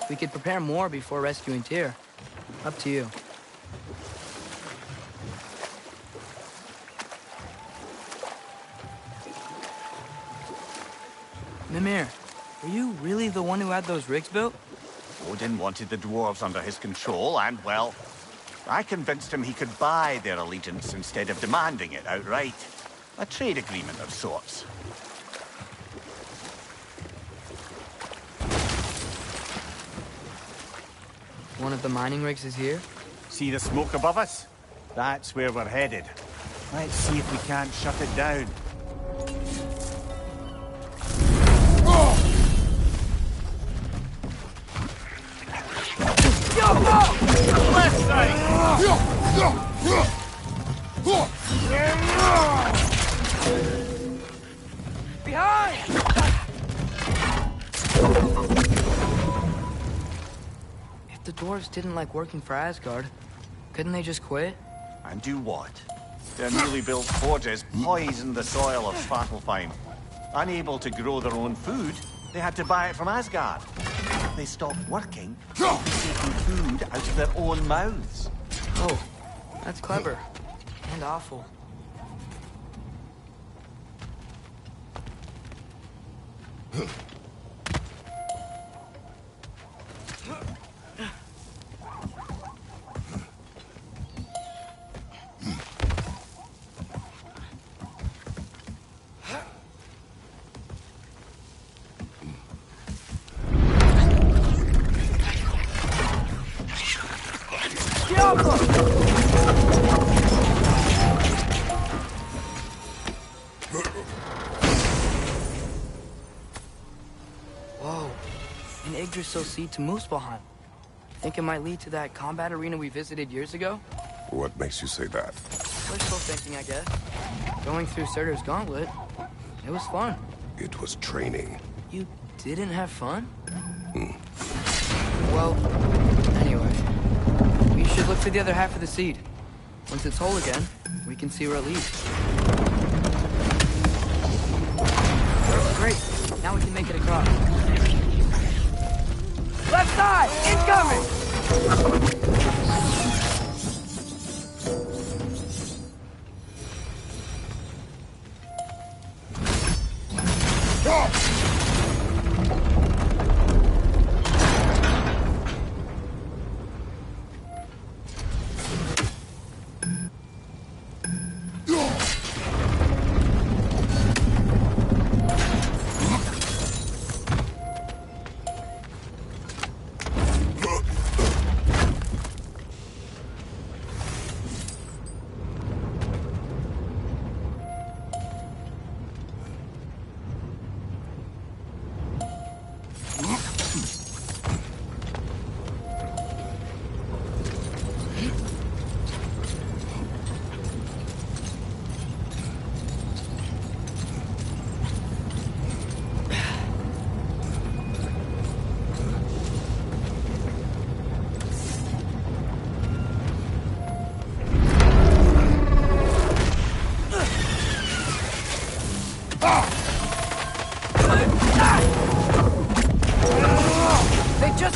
We could prepare more before rescuing Tyr. Up to you. Mimir, were you really the one who had those rigs built? Odin wanted the dwarves under his control, and, well, I convinced him he could buy their allegiance instead of demanding it outright. A trade agreement of sorts. One of the mining rigs is here? See the smoke above us? That's where we're headed. Let's see if we can't shut it down. Left side! Behind! If the dwarves didn't like working for Asgard, couldn't they just quit? And do what? Their newly built forges poisoned the soil of Svartalfheim. Unable to grow their own food, they had to buy it from Asgard. They stopped working, taking food out of their own mouths. Oh, that's clever. And awful. Whoa, an Yggdrasil seed to Muspelheim. Think it might lead to that combat arena we visited years ago? What makes you say that? Wishful thinking, I guess. Going through Surtur's gauntlet, it was fun. It was training. You didn't have fun? Well, anyway, we should look for the other half of the seed. Once it's whole again, we can see where it leads. Great, now we can make it across. Left side, incoming!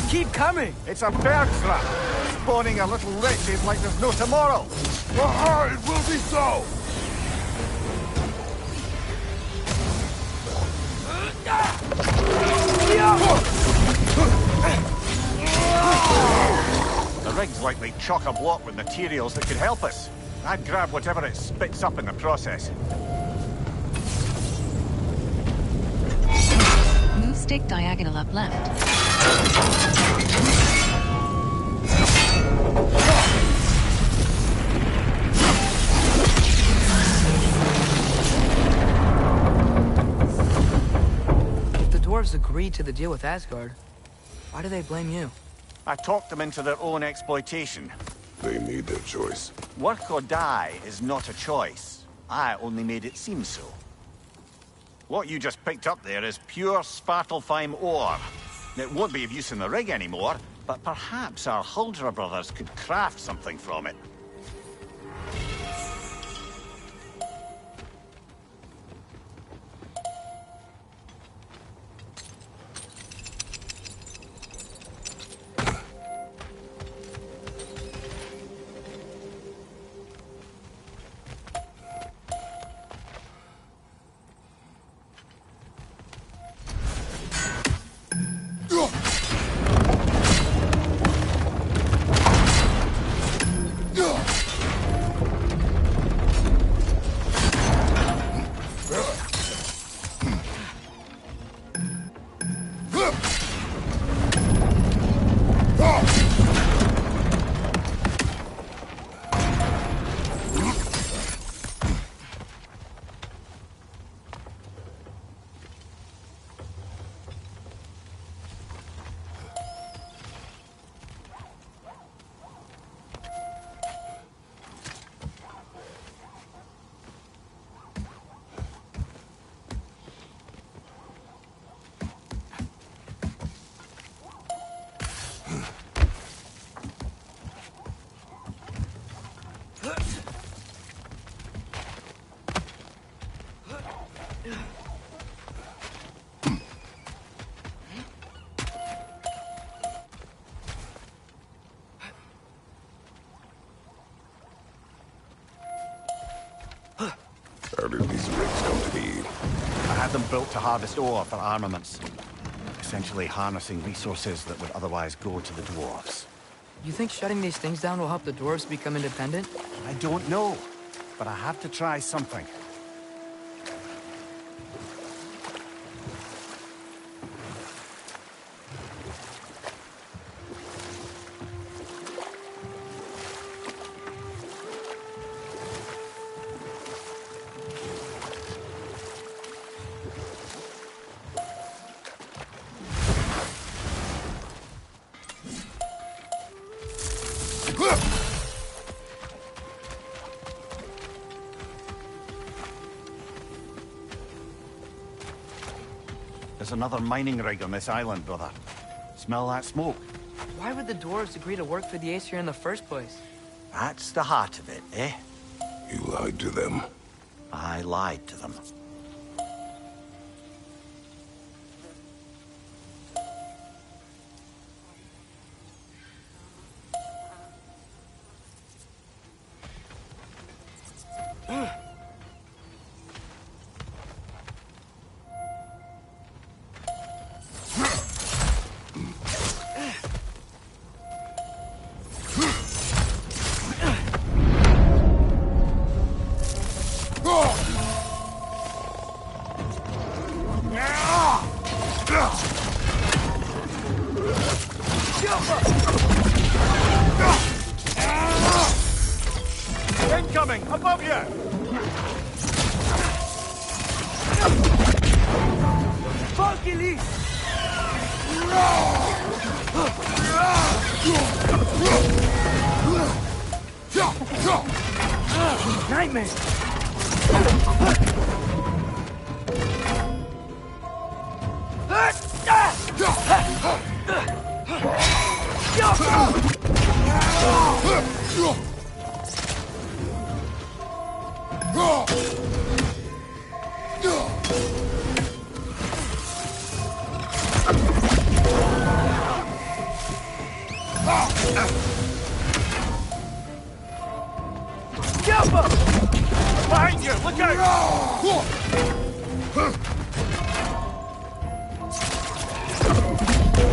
Keep coming! It's a bear trap, spawning a little wretches like there's no tomorrow. It will be so! The rig's likely chock-a-block with materials that could help us. I'd grab whatever it spits up in the process. Move stick diagonal up left. If the dwarves agreed to the deal with Asgard, why do they blame you? I talked them into their own exploitation. They made their choice. Work or die is not a choice. I only made it seem so. What you just picked up there is pure Svartalfheim ore. It won't be of use in the rig anymore, but perhaps our Huldra brothers could craft something from it. How did these rigs come to be? I had them built to harvest ore for armaments. Essentially harnessing resources that would otherwise go to the dwarves. You think shutting these things down will help the dwarves become independent? I don't know, but I have to try something. There's another mining rig on this island, brother. Smell that smoke? Why would the dwarves agree to work for the Aesir in the first place? That's the heart of it, eh? You lied to them. I lied to them. Incoming! Above you! Fucking nightmare! Behind you! Look out!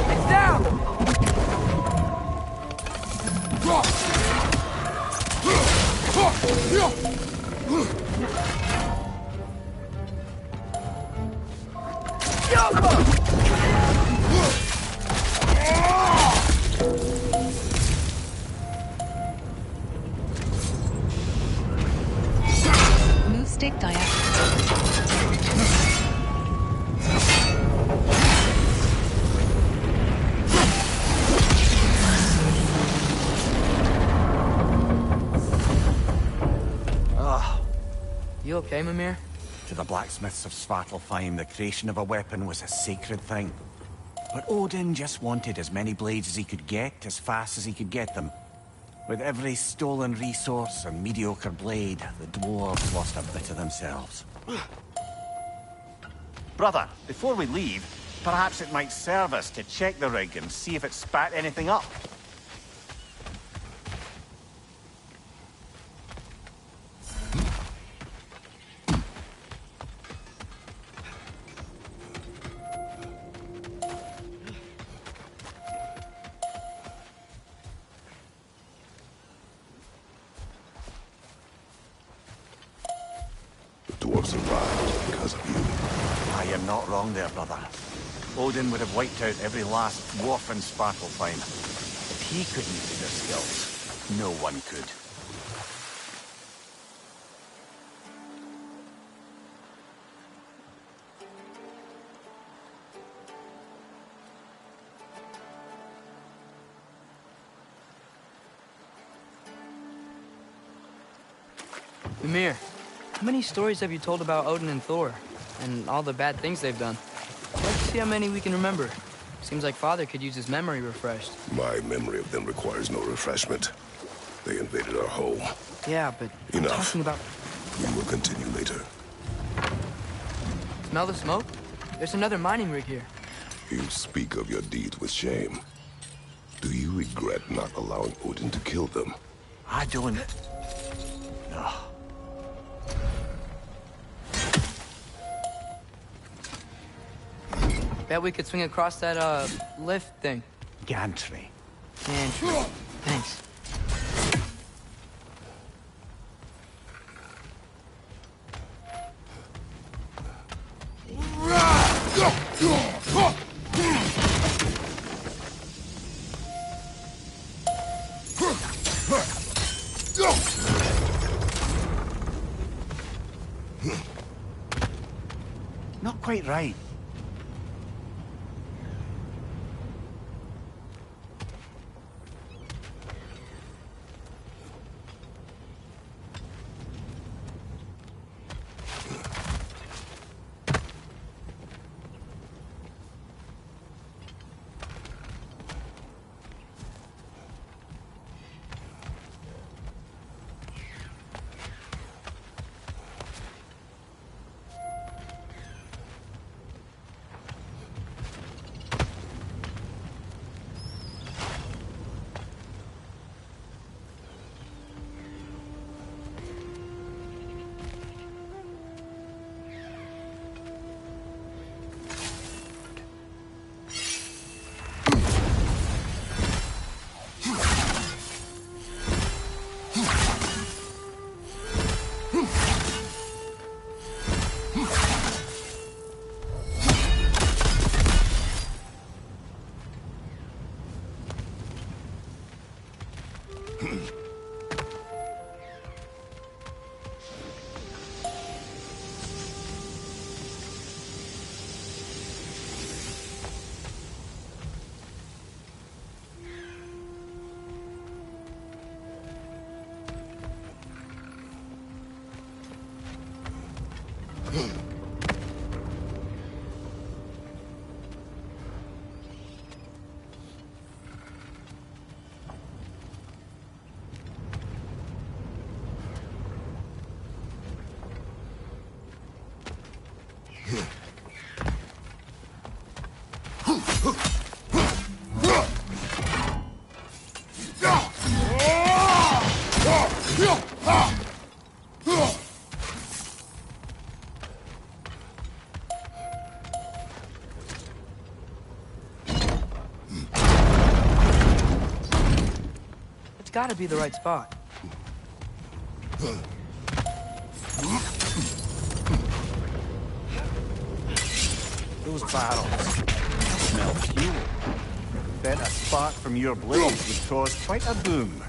It's down! Move stick diagonal. You okay, Mimir? To the blacksmiths of Svartalfheim, the creation of a weapon was a sacred thing. But Odin just wanted as many blades as he could get, as fast as he could get them. With every stolen resource and mediocre blade, the dwarves lost a bit of themselves. Brother, before we leave, perhaps it might serve us to check the rig and see if it spat anything up. Dwarves survived because of you. Ah, you're not wrong there, brother. Odin would have wiped out every last dwarf in Svartalfheim. If he couldn't use their skills, no one could. Mimir, how many stories have you told about Odin and Thor? And all the bad things they've done? Let's see how many we can remember. Seems like Father could use his memory refreshed. My memory of them requires no refreshment. They invaded our home. Yeah, but I'm Enough. talking about... We will continue later. Smell the smoke? There's another mining rig here. You speak of your deeds with shame. Do you regret not allowing Odin to kill them? I don't... No. Bet we could swing across that, lift thing. Gantry. Gantry. Thanks. Not quite right. It's gotta be the right spot. Those barrels smell fuel. Bet a spark from your blades would cause quite a boom.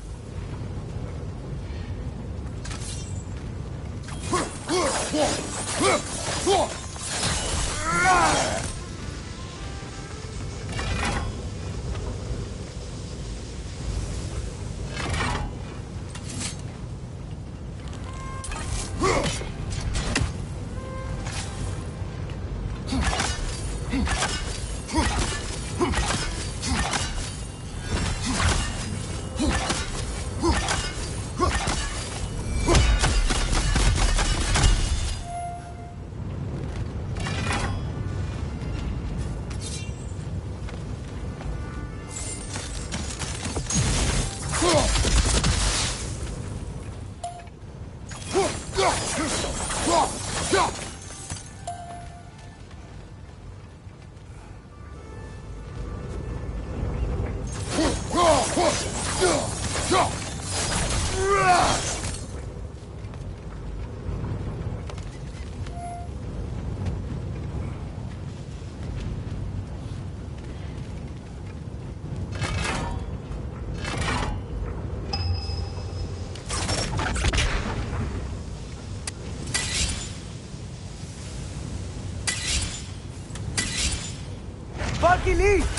Bucky Lee!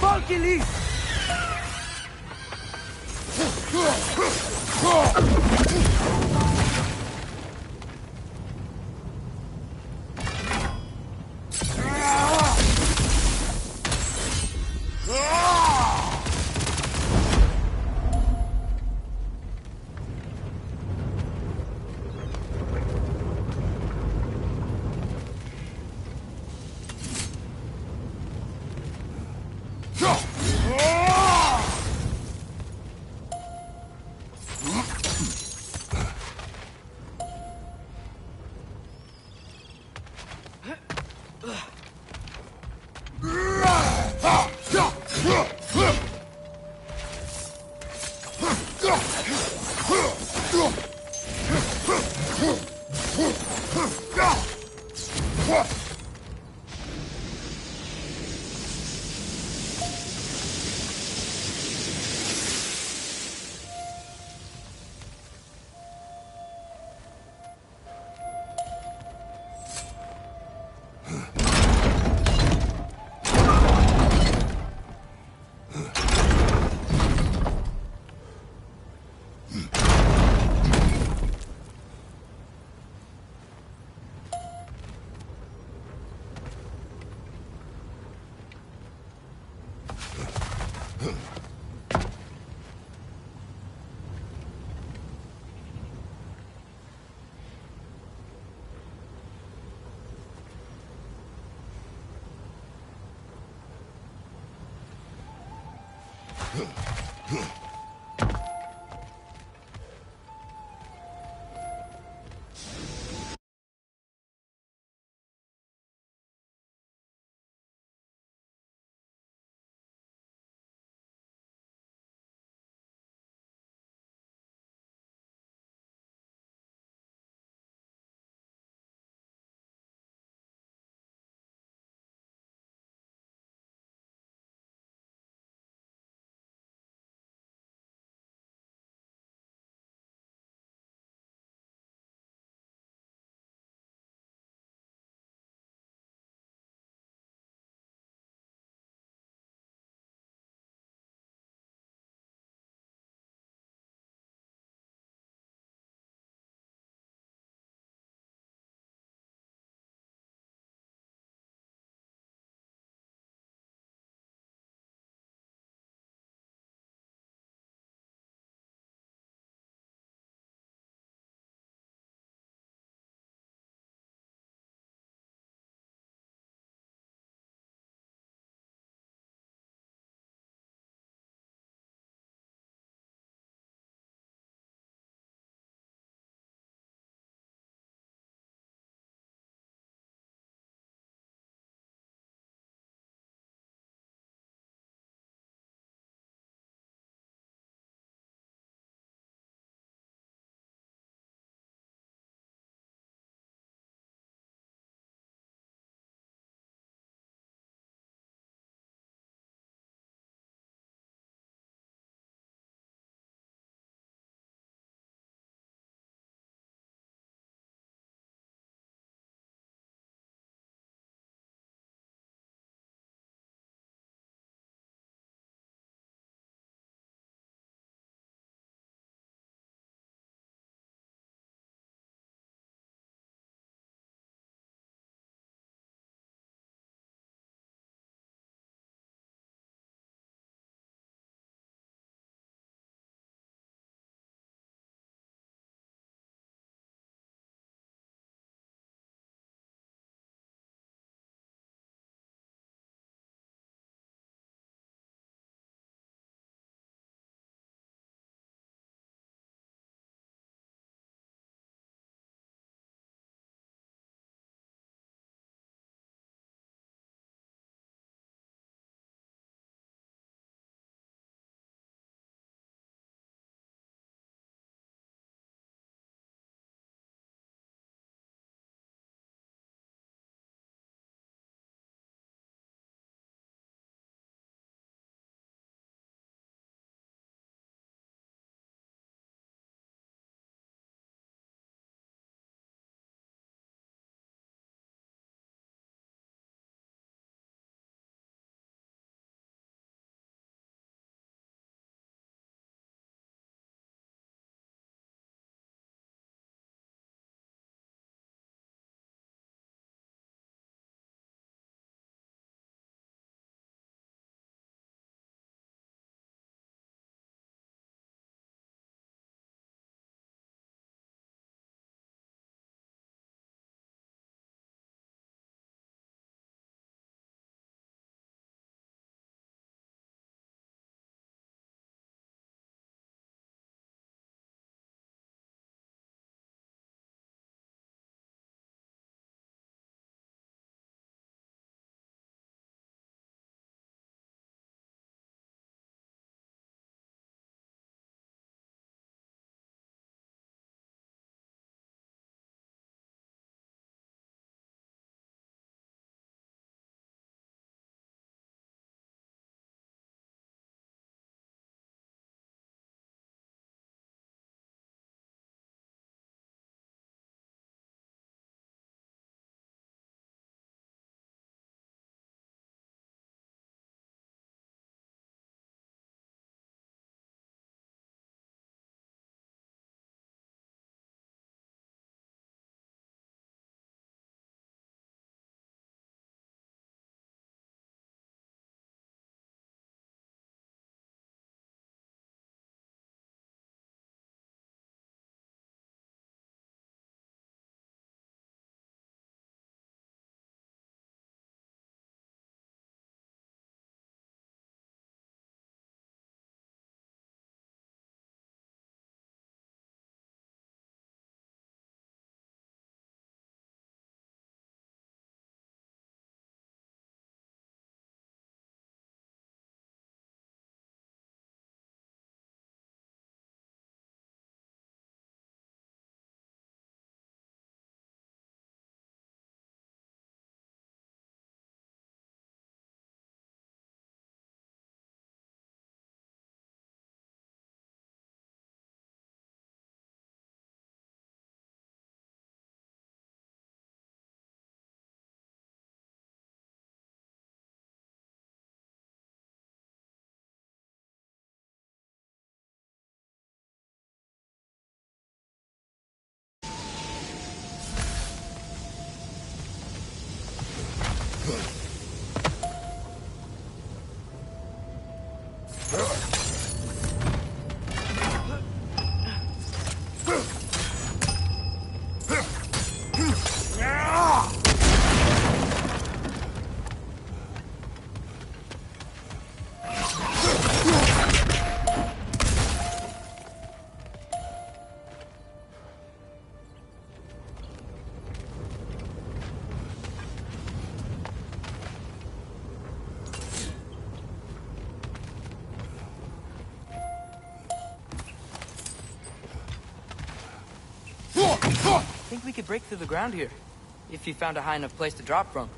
Bucky Lee! I think we could break through the ground here, if you found a high enough place to drop from.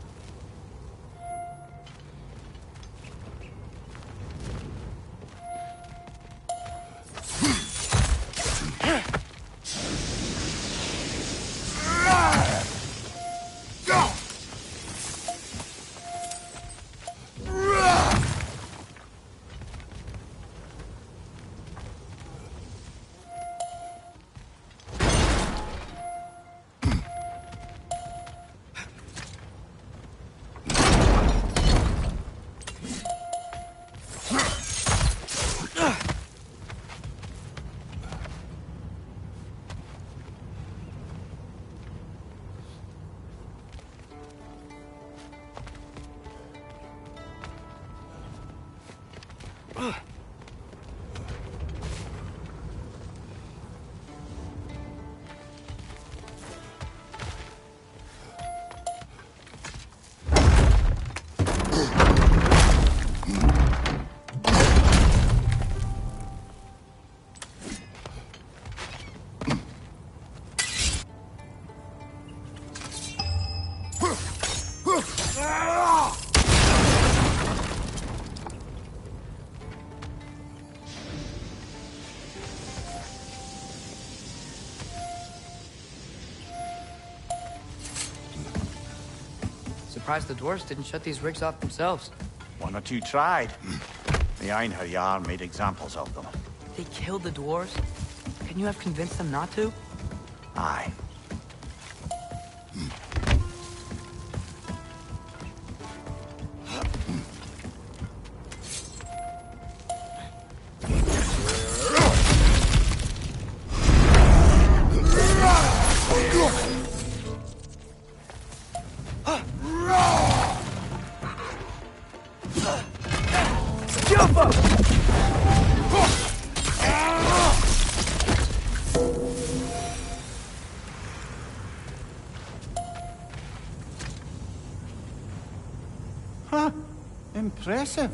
Surprised the dwarves didn't shut these rigs off themselves. One or two tried. The Einherjar made examples of them. They killed the dwarves? Can you have convinced them not to? Aye. Huh. Impressive.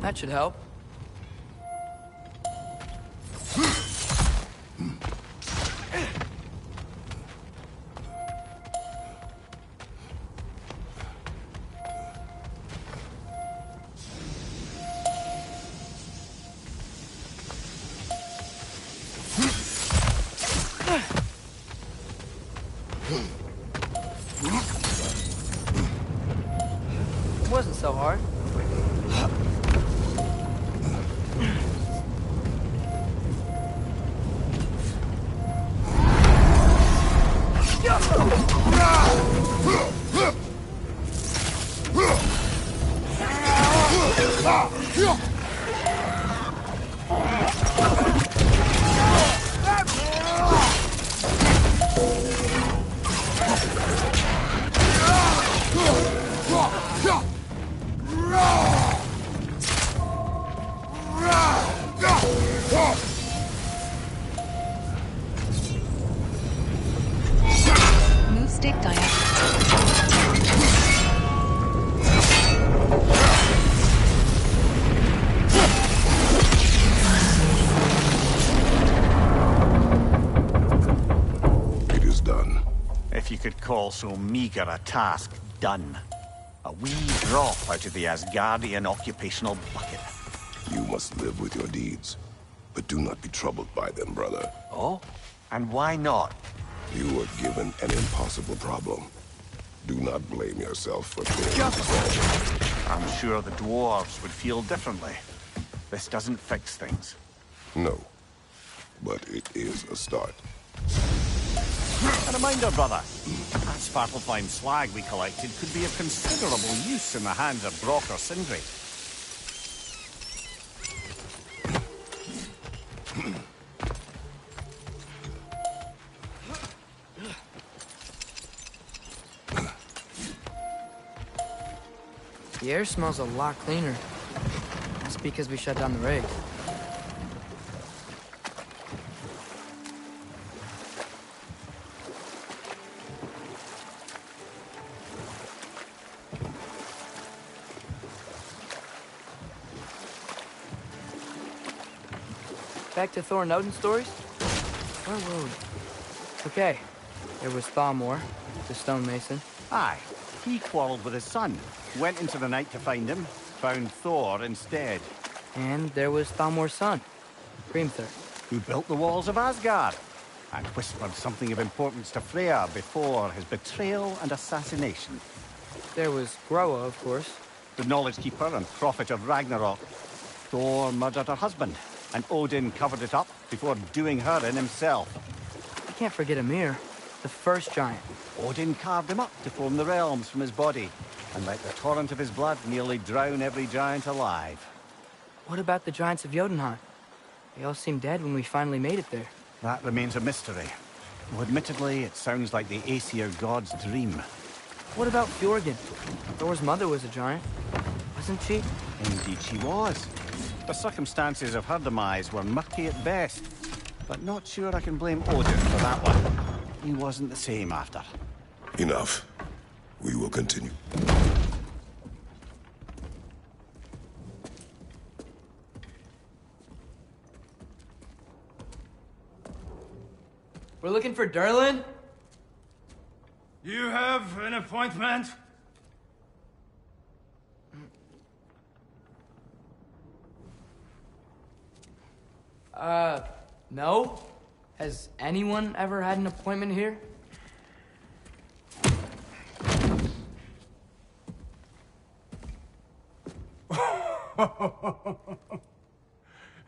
That should help. Wasn't so hard. Move stick diagonal. It is done. If you could call so meager a task done. A wee drop out of the Asgardian occupational bucket. You must live with your deeds, but do not be troubled by them, brother. Oh? And why not? You were given an impossible problem. Do not blame yourself for failing to solve it. I'm sure the dwarves would feel differently. This doesn't fix things. No, but it is a start. A reminder, brother. That Svartalfheim slag we collected could be of considerable use in the hands of Brock or Sindri. The air smells a lot cleaner. That's because we shut down the rig. Back to Thor and Odin stories? Where were we? Okay. There was Thamor, the stonemason. Aye. He quarreled with his son. Went into the night to find him. Found Thor instead. And there was Thamor's son, Hrimthur. Who built the walls of Asgard. And whispered something of importance to Freya before his betrayal and assassination. There was Groa, of course. The knowledge keeper and prophet of Ragnarok. Thor murdered her husband, and Odin covered it up before doing her in himself. I can't forget Ymir, the first giant. Odin carved him up to form the realms from his body, and let the torrent of his blood nearly drown every giant alive. What about the giants of Jotunheim? They all seemed dead when we finally made it there. That remains a mystery. Though admittedly, it sounds like the Aesir god's dream. What about Fjorgyn? Thor's mother was a giant, wasn't she? Indeed she was. The circumstances of her demise were murky at best, but not sure I can blame Odin for that one. He wasn't the same after. Enough. We will continue. We're looking for Durlin? You have an appointment? No. Has anyone ever had an appointment here?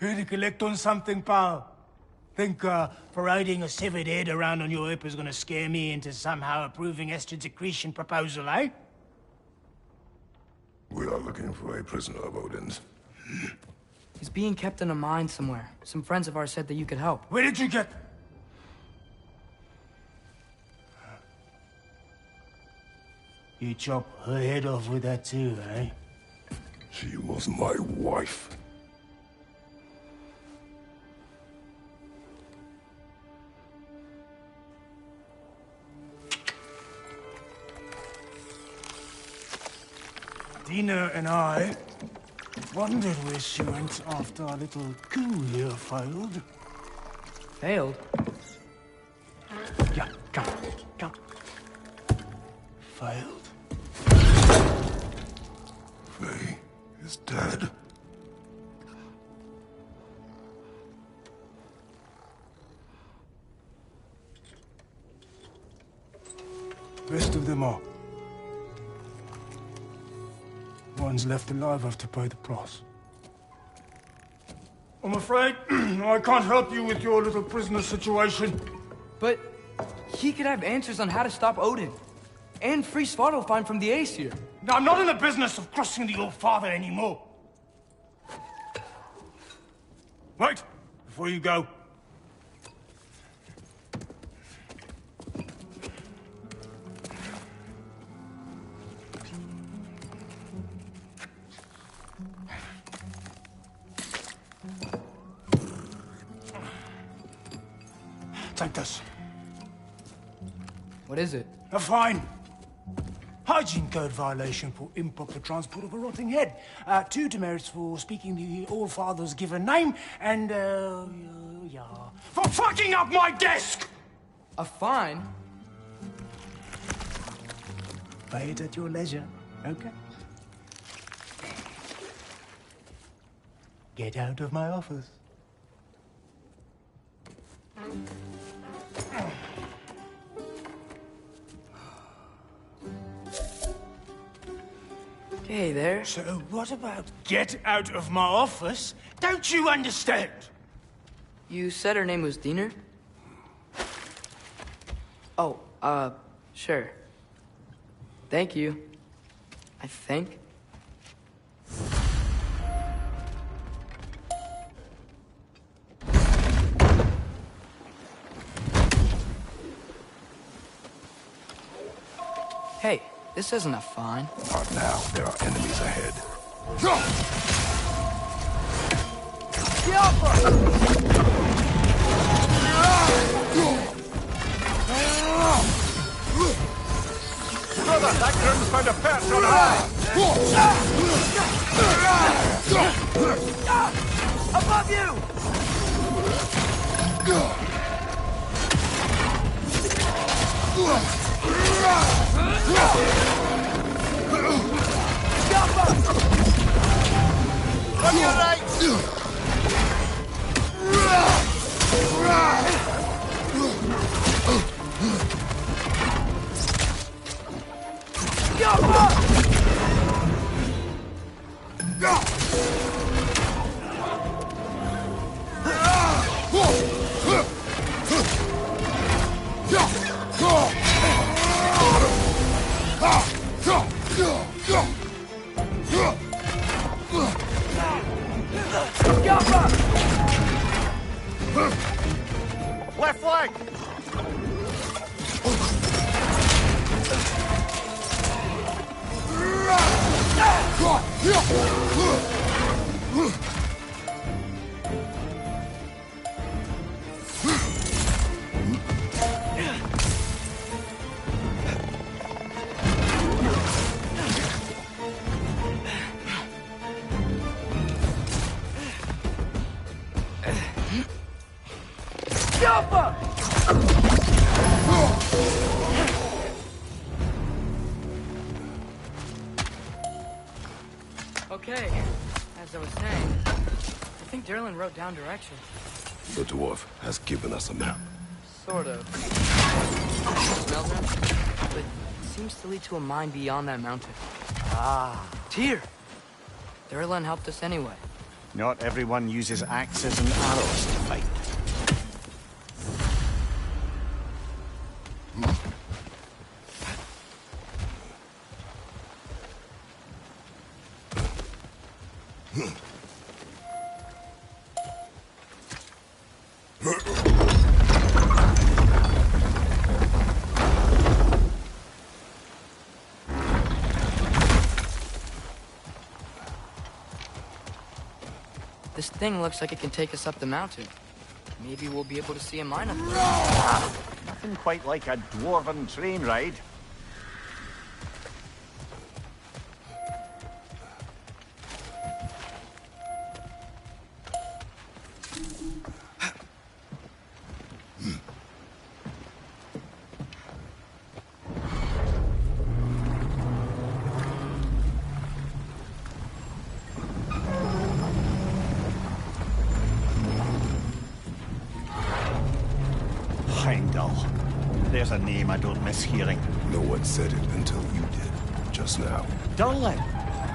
Here to collect on something, pal? Think parading a severed head around on your hip is gonna scare me into somehow approving Estrid's accretion proposal, eh? We are looking for a prisoner of Odin's. He's being kept in a mine somewhere. Some friends of ours said that you could help. Where did you get... You chop her head off with that too, eh? She was my wife. Dina and I wondered where she went after our little coup here failed. Failed? Yeah, come, come. Failed? Faye is dead. Rest of them are. One's left alive have to pay the price. I'm afraid I can't help you with your little prisoner situation. But he could have answers on how to stop Odin. And free Svartalfheim from the Aesir. Now, I'm not in the business of crossing the All-Father anymore. Wait, before you go. Take this. What is it? A fine. Hygiene code violation for improper transport of a rotting head. 2 demerits for speaking the All-Father's given name, and, yeah. For fucking up my desk! A fine? Pay it at your leisure, okay? Get out of my office. Hey there. So what about get out of my office? Don't you understand? You said her name was Diener? Oh, sure. Thank you. I think. Hey, this isn't a fine. Not now. There are enemies ahead. Brother, that groom's found a perch on high! Above you! On your right! Left flank! Okay, as I was saying, I think Derlin wrote down directions. The dwarf has given us a map. Sort of. Smells it, but it seems to lead to a mine beyond that mountain. Ah. Tyr! Derlin helped us anyway. Not everyone uses axes and arrows to fight. This thing looks like it can take us up the mountain. Maybe we'll be able to see a mine up there. Nothing quite like a dwarven train ride. Heimdall. There's a name I don't miss hearing. No one said it until you did, just now. Durlin.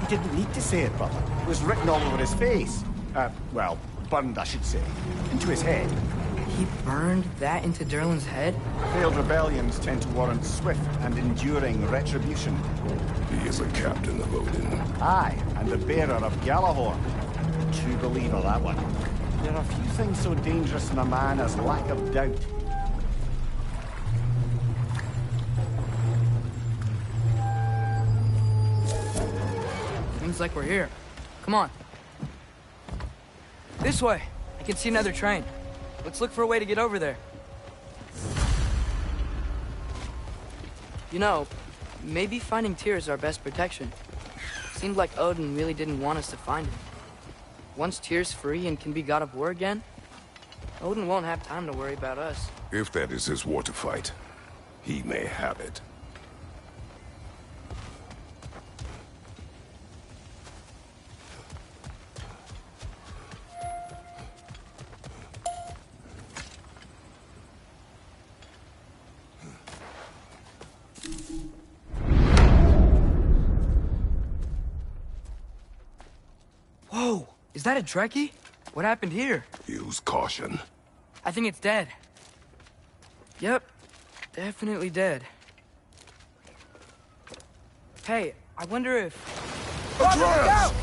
He didn't need to say it, brother. It was written all over his face. Well, burned, I should say. Into his head. He burned that into Derlin's head? Failed rebellions tend to warrant swift and enduring retribution. He is a captain of Odin. Aye, and the bearer of Galahorn. True believer, that one. There are few things so dangerous in a man as lack of doubt. Seems like we're here. Come on. This way. I can see another train. Let's look for a way to get over there. You know, maybe finding Tyr is our best protection. Seemed like Odin really didn't want us to find him. Once Tyr's free and can be god of war again, Odin won't have time to worry about us. If that is his war to fight, he may have it. Whoa! Is that a Trekkie? What happened here? Use caution. I think it's dead. Yep. Definitely dead. Hey, I wonder if... Atreus! Watch out!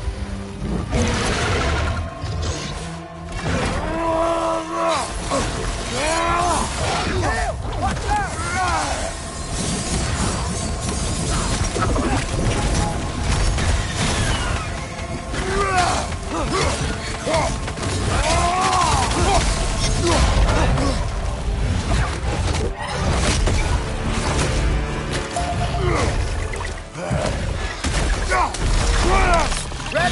Ready!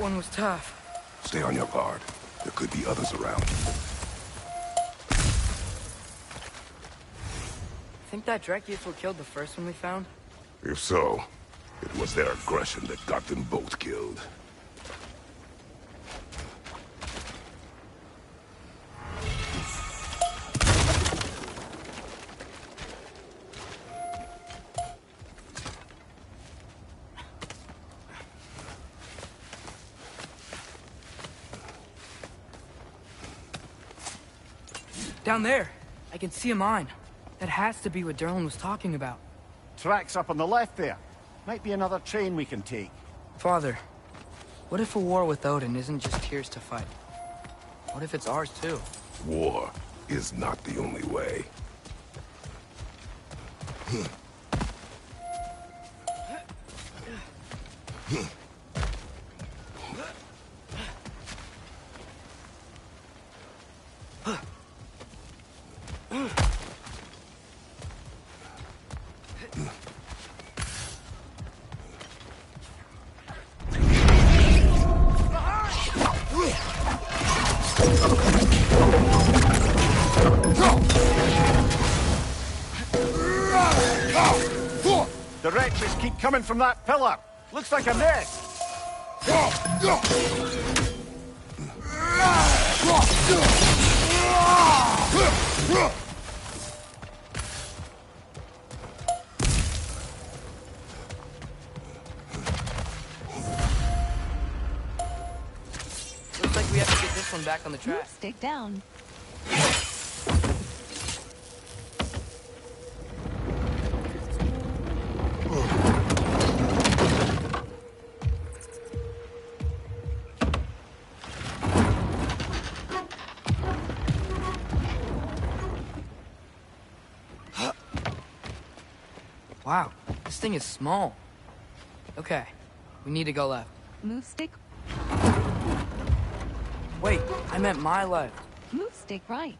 one was tough. Stay on your guard. There could be others around. Think that Drekius killed the first one we found? If so, it was their aggression that got them both killed. Down there, I can see a mine. That has to be what Derlin was talking about. Tracks up on the left there. Might be another train we can take. Father, what if a war with Odin isn't just Tyr's to fight? What if it's ours too? War is not the only way. The wretches keep coming from that pillar. Looks like a nest. Looks like we have to get this one back on the track. Stick down. Wow, this thing is small. Okay, we need to go left. Move stick. Wait, I meant my left. Move stick right.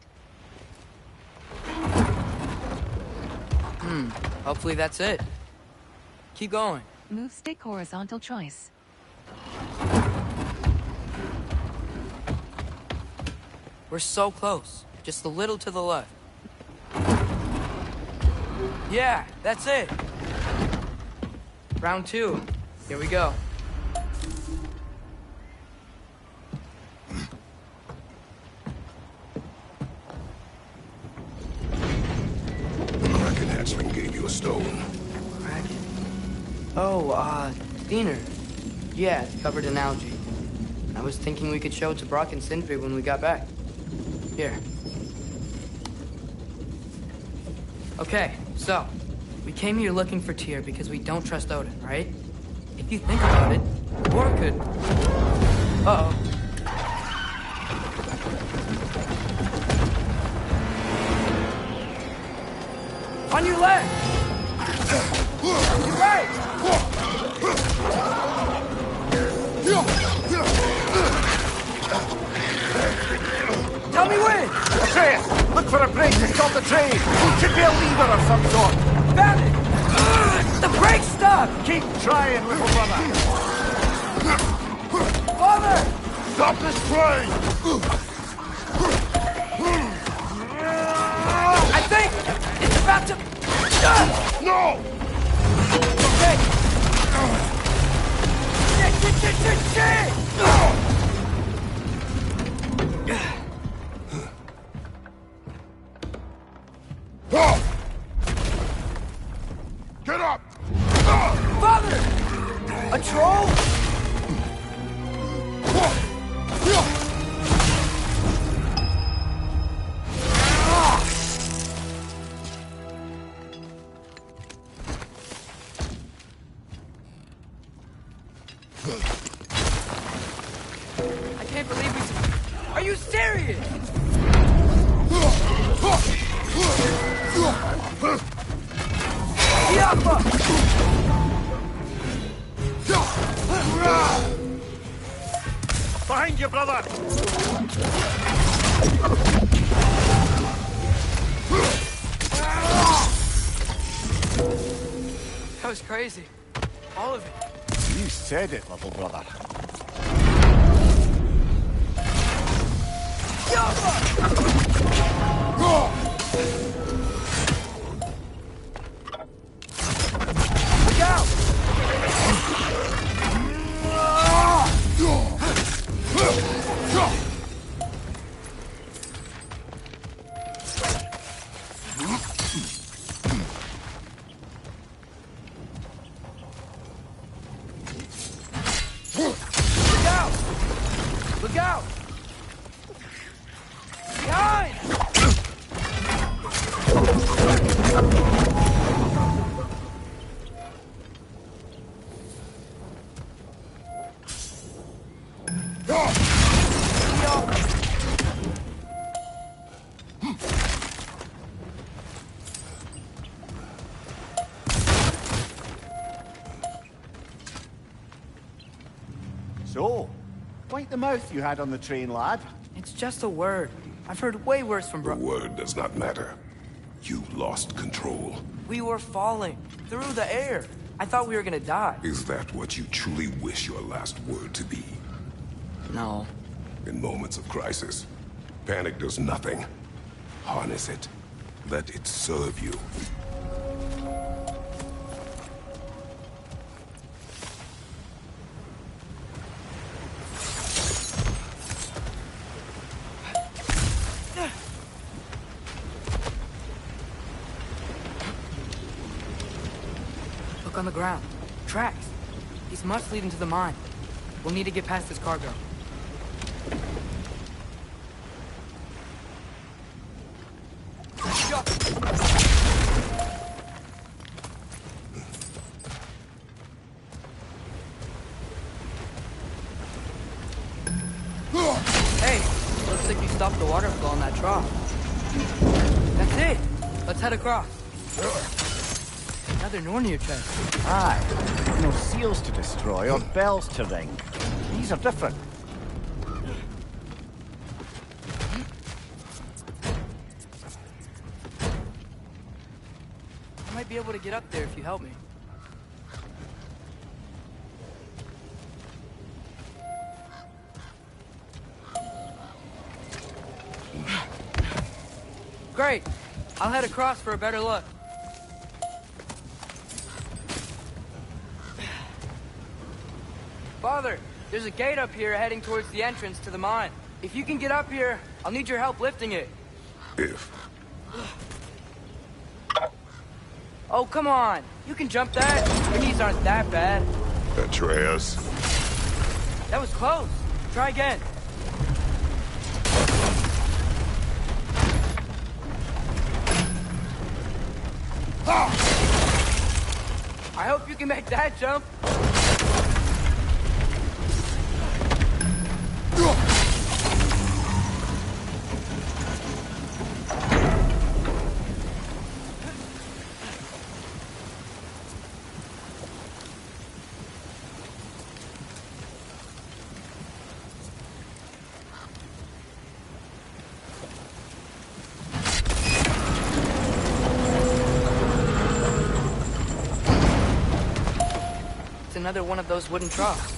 Hopefully that's it. Keep going. Move stick horizontal choice. We're so close. Just a little to the left. Yeah, that's it. Round 2. Here we go. Kraken Hatchman gave you a stone. Kraken. Oh, Diener. Yeah, it's covered in algae. I was thinking we could show it to Brock and Sindri when we got back. Here. Okay, so, we came here looking for Tyr because we don't trust Odin, right? If you think about it, war could... Uh-oh. On your left! You're right! Tell me when! Atreus, look for a break to stop the train. It should be a lever of some sort. Found it! The brake's stuck! Keep trying, little brother. Father! Stop this train! I think it's about to... No! Okay! Shit! Get up! Father! A troll? I can't believe we... Are you serious? Yappa! Behind you, brother. That was crazy. All of it. You said it, little brother. Look out! Look out! Look out! Behind! So, quite the mouth you had on the train, lad. It's just a word. I've heard way worse from The word does not matter. You lost control. We were falling through the air. I thought we were gonna die. Is that what you truly wish your last word to be? No. In moments of crisis, panic does nothing. Harness it. Let it serve you. Look on the ground. Tracks. These must lead into the mine. We'll need to get past this cargo. Hey, looks like you stopped the water flow on that trough. That's it. Let's head across. Another Nornir chest. Aye. No seals to destroy or bells to ring. These are different. I might be able to get up there if you help me. Great. I'll head across for a better look. Father, there's a gate up here heading towards the entrance to the mine. If you can get up here, I'll need your help lifting it. If. Oh, come on. You can jump that. Your knees aren't that bad. Atreus. That was close. Try again. I hope you can make that jump. Another one of those wooden troughs.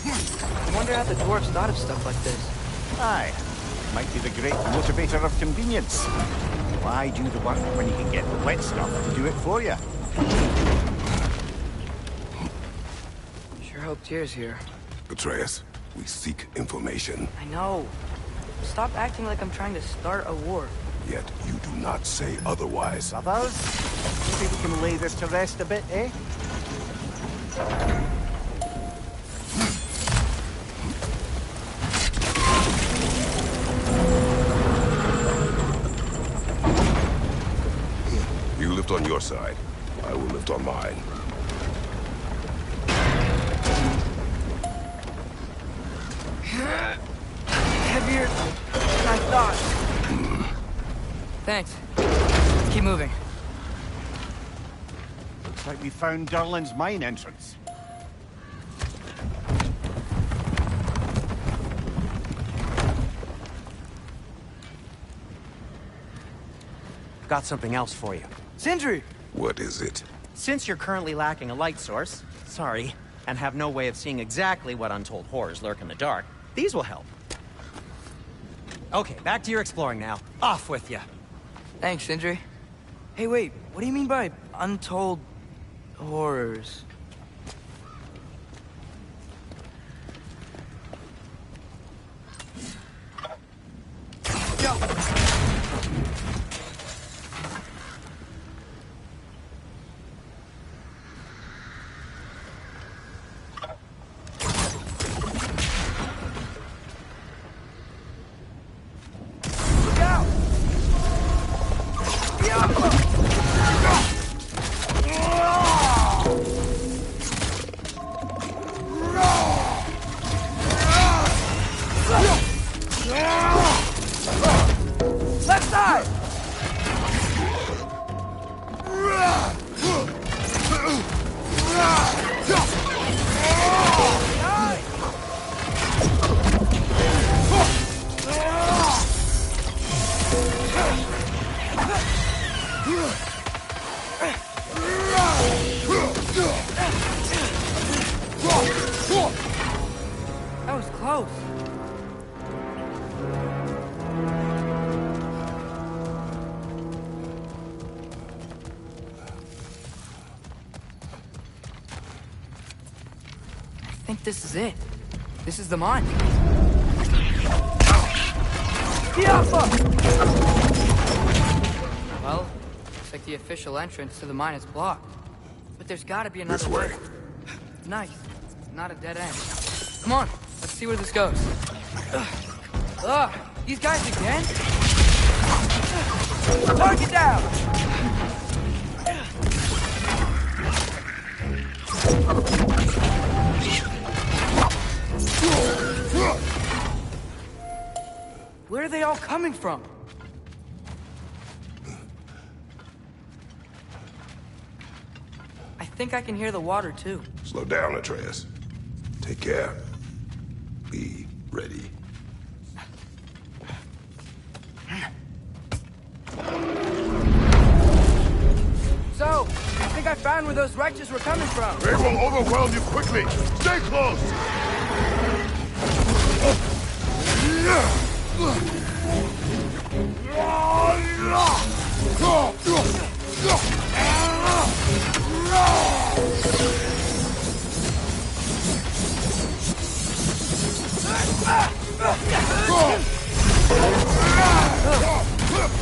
I wonder how the dwarves thought of stuff like this. Aye. Might be the great motivator of convenience. Why do the work when you can get the wet stuff to do it for you? Sure hope Tyr's here. Atreus, we seek information. I know. Stop acting like I'm trying to start a war. Yet you do not say otherwise. Brothers? Maybe we can lay this to rest a bit, eh? You lift on your side. I will lift on mine. Heavier than I thought. Thanks. Keep moving. Looks like we found Durlin's mine entrance. Got something else for you. Sindri! What is it? Since you're currently lacking a light source, sorry, and have no way of seeing exactly what untold horrors lurk in the dark, these will help. Okay, back to your exploring now. Off with you. Thanks, Sindri. Hey, wait, what do you mean by untold horrors? Left side! That was close. I think this is it. This is the mine. Well, looks like the official entrance to the mine is blocked. But there's gotta be another This way. Nice. Not a dead end. Come on, let's see where this goes. Ugh, these guys again? Target down! Where are they all coming from? I think I can hear the water too. Slow down, Atreus. Take care. Be ready. So, I think I found where those wretches were coming from. They will overwhelm you quickly. Stay close.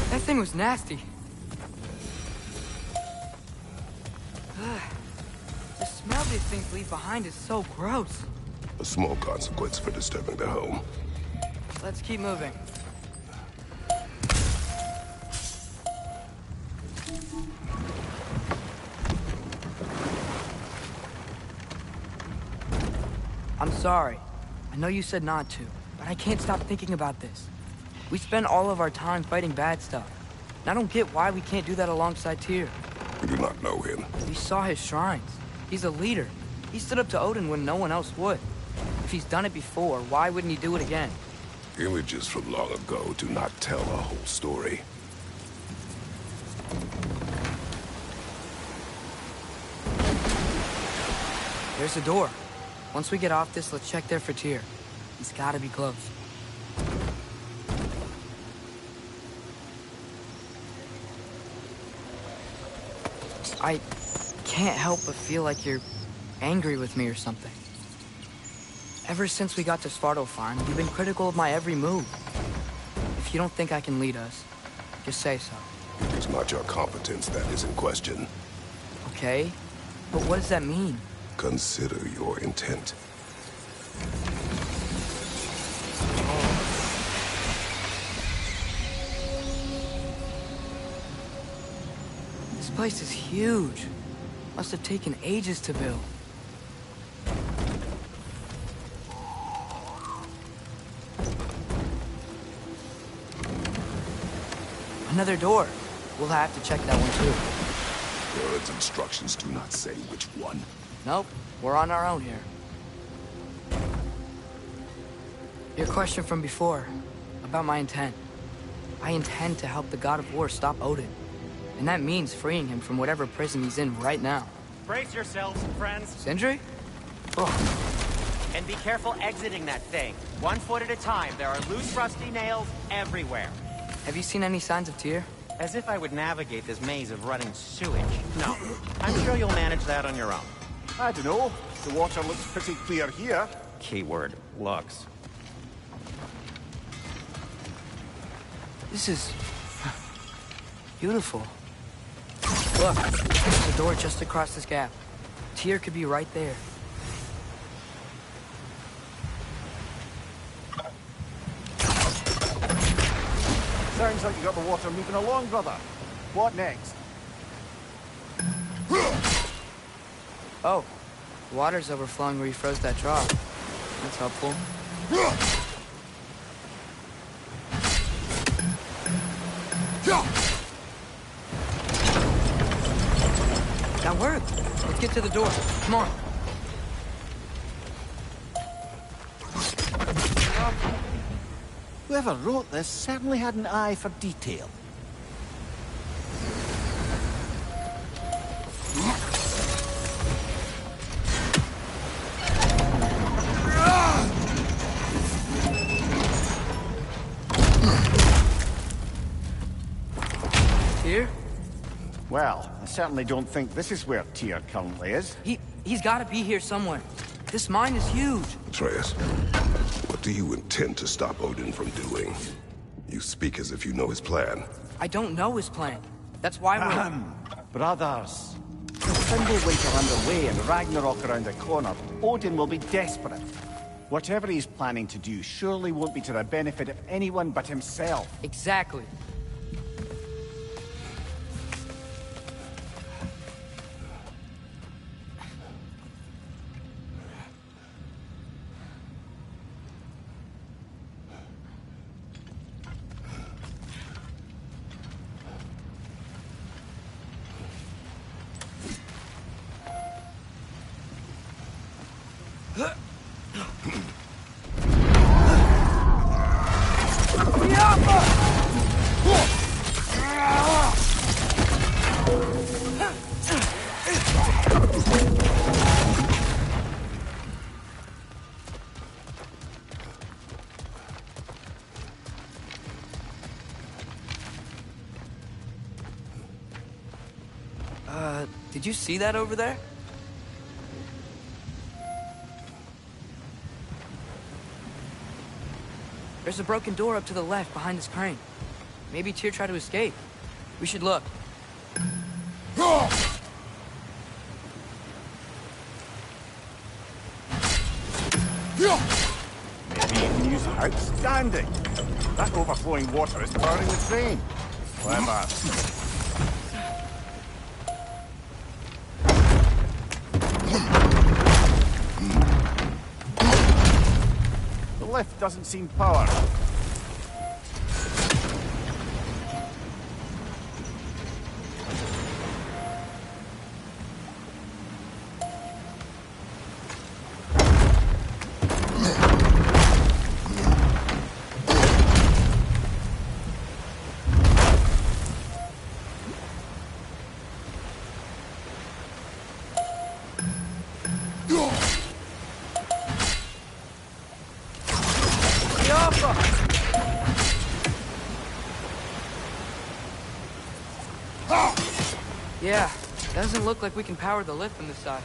That thing was nasty. The smell these things leave behind is so gross. A small consequence for disturbing their home. Let's keep moving. I'm sorry. I know you said not to, but I can't stop thinking about this. We spend all of our time fighting bad stuff. And I don't get why we can't do that alongside Tyr. We do not know him. We saw his shrines. He's a leader. He stood up to Odin when no one else would. If he's done it before, why wouldn't he do it again? Images from long ago do not tell a whole story. There's a door. Once we get off this, let's check there for Tyr. He's gotta be close. I can't help but feel like you're angry with me or something. Ever since we got to Svartalfheim, you've been critical of my every move. If you don't think I can lead us, just say so. It's not your competence that is in question. Okay? But what does that mean? Consider your intent. This place is huge. Must have taken ages to build. Another door. We'll have to check that one too. Words instructions do not say which one. Nope, we're on our own here. Your question from before, about my intent. I intend to help the God of War stop Odin. And that means freeing him from whatever prison he's in right now. Brace yourselves, friends. Sindri? Oh. And be careful exiting that thing. 1 foot at a time. There are loose, rusty nails everywhere. Have you seen any signs of Tyr? As if I would navigate this maze of running sewage. No. I'm sure you'll manage that on your own. I don't know. The water looks pretty clear here. Keyword, looks. This is... beautiful. Look, there's a door just across this gap. Tyr could be right there. Sounds like you got the water moving along, brother. What next? Oh, the water's overflowing where you froze that drop. That's helpful. That worked. Let's get to the door. Come on. Whoever wrote this certainly had an eye for detail. Tyr? Well, I certainly don't think this is where Tyr currently is. He's got to be here somewhere. This mine is huge. Atreus, what do you intend to stop Odin from doing? You speak as if you know his plan. I don't know his plan. That's why we're... Brothers. With Fimbulwinter underway and Ragnarok around the corner, Odin will be desperate. Whatever he's planning to do surely won't be to the benefit of anyone but himself. Exactly. Did you see that over there? There's a broken door up to the left behind this crane. Maybe Tyr tried to escape. We should look. Maybe you can use outstanding. That overflowing water is powering the train. Clever. The lift doesn't seem powered. Yeah, doesn't look like we can power the lift from this side.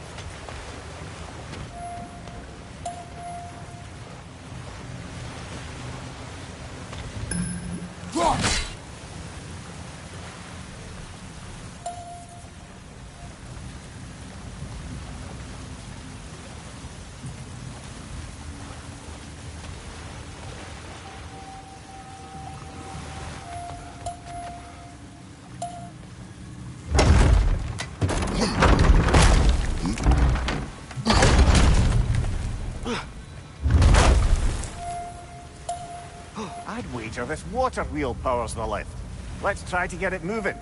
I'd wager this water wheel powers the lift. Let's try to get it moving.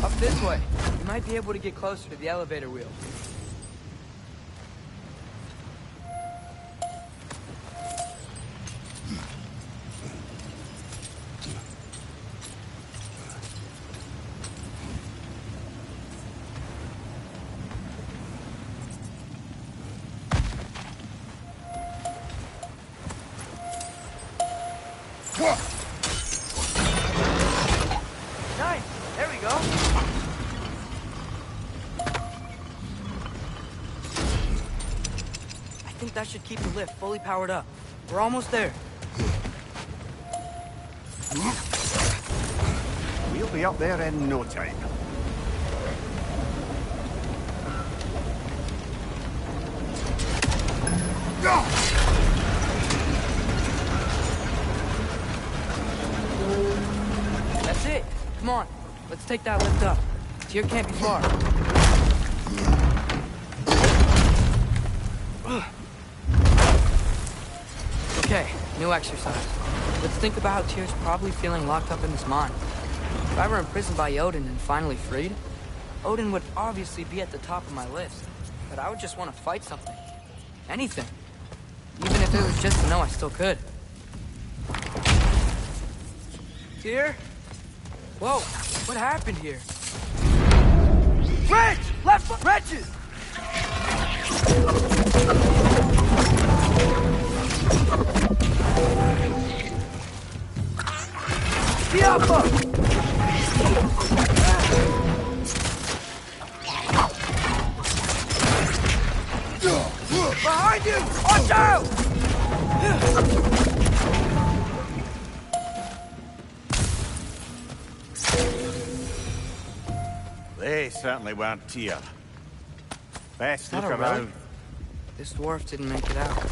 Up this way. You might be able to get closer to the elevator wheel. Nice! There we go! I think that should keep the lift fully powered up. We're almost there. We'll be up there in no time. That's it. Come on. Let's take that lift up. Tyr can't be far. Okay, new exercise. Let's think about how Tyr's probably feeling locked up in this mine. If I were imprisoned by Odin and finally freed, Odin would obviously be at the top of my list. But I would just want to fight something. Anything. Even if it was just to know I still could. Tyr? Whoa, what happened here? Wrench! Left foot wrenches! Diablo! Behind you! Watch out! They certainly weren't Tyr. Best Is that look a around. relic? This dwarf didn't make it out.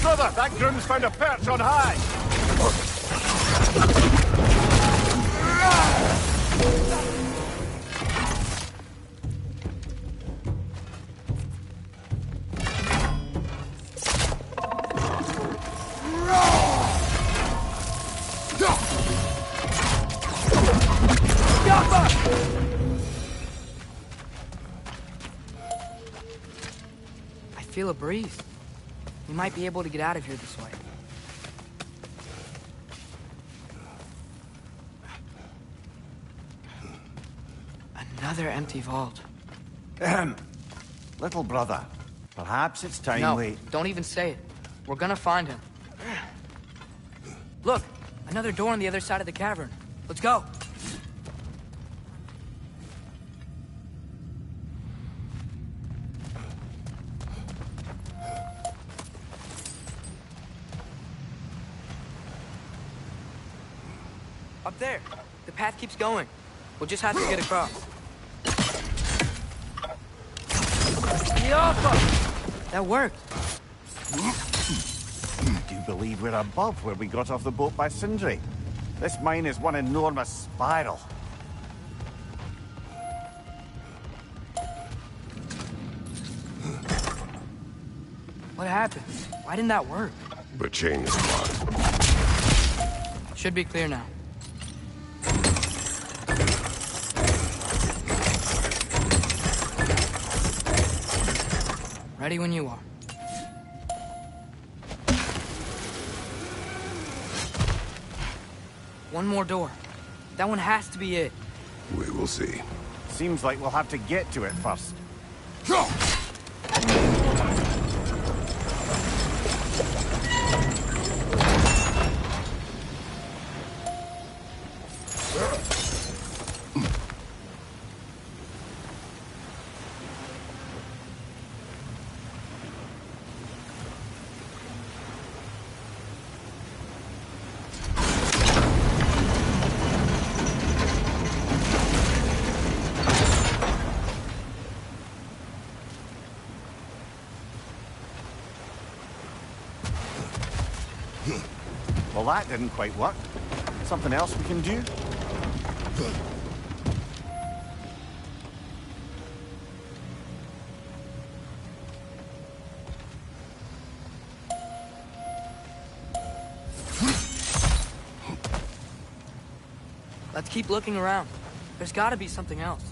Brother, that groom's found a perch on high. I feel a breeze. We might be able to get out of here this way. Another empty vault. Little brother, perhaps it's time No, we... don't even say it. We're gonna find him. Look, another door on the other side of the cavern. Let's go. Up there. The path keeps going. We'll just have to get across. Yoppa! That worked. Do you believe we're above where we got off the boat by Sindri? This mine is one enormous spiral. What happened? Why didn't that work? The chain is blocked. Should be clear now. Ready when you are. One more door. That one has to be it. We will see. Seems like we'll have to get to it first. Well, that didn't quite work. Something else we can do? Let's keep looking around. There's gotta be something else.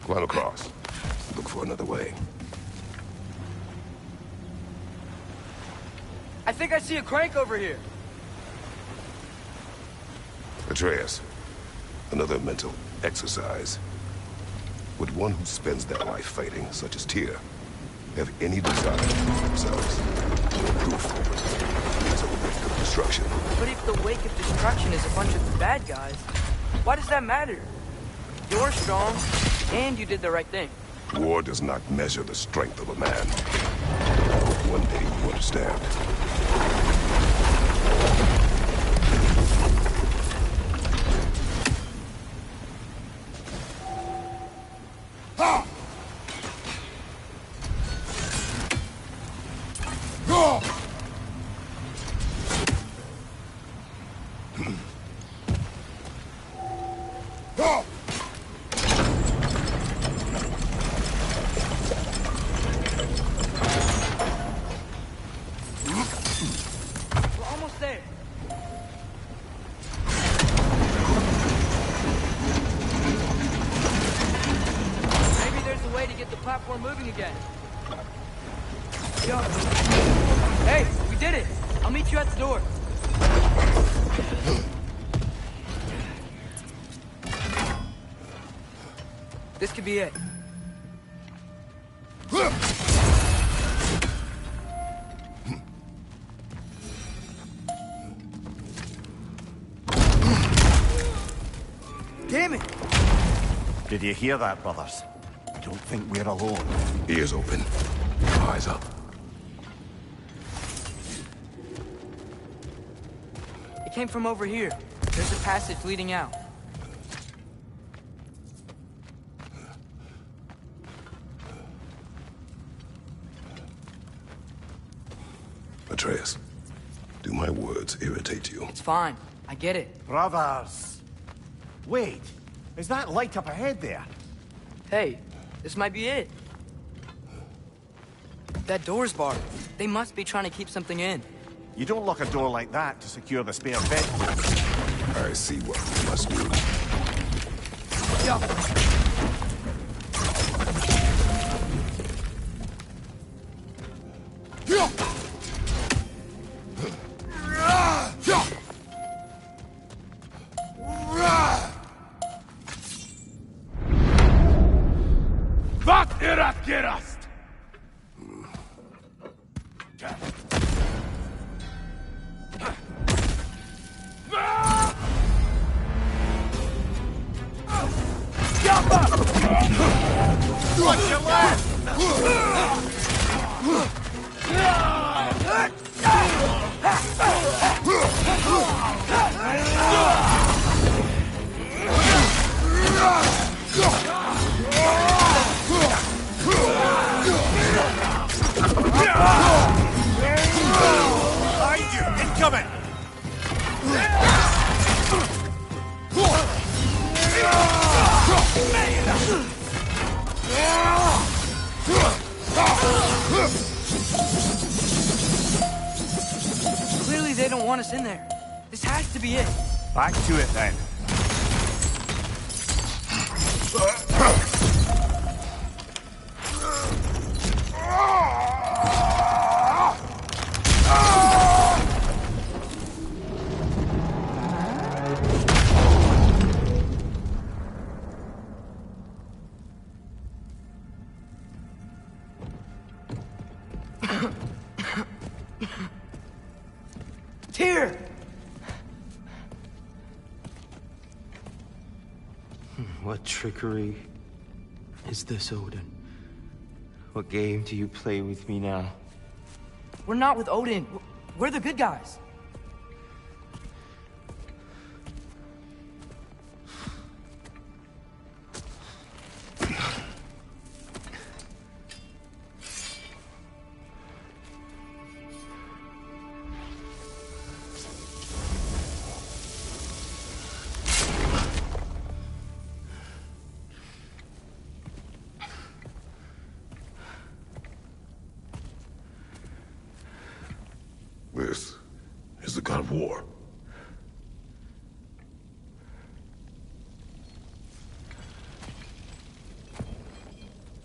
Climb across. Look for another way. I think I see a crank over here. Atreus, another mental exercise. Would one who spends their life fighting, such as Tyr, have any desire to prove themselves? No proof. It's a wake of destruction. But if the wake of destruction is a bunch of bad guys, why does that matter? You're strong, and you did the right thing. War does not measure the strength of a man. I hope one day you understand. Platform moving again. Yo. Hey, we did it! I'll meet you at the door. This could be it. Damn it! Did you hear that, brothers? I don't think we're alone. Ears open. Eyes up. It came from over here. There's a passage leading out. words irritate you. It's fine. I get it. Brothers! Wait, is that light up ahead there? Hey, this might be it. That door's barred. They must be trying to keep something in. You don't lock a door like that to secure the spare bed. I see what we must do. Wat erat gerast! Watch your left! Behind you! Incoming! Clearly they don't want us in there. This has to be it. Back to it then. Here! What trickery is this, Odin? What game do you play with me now? We're not with Odin. We're the good guys. This is the god of war.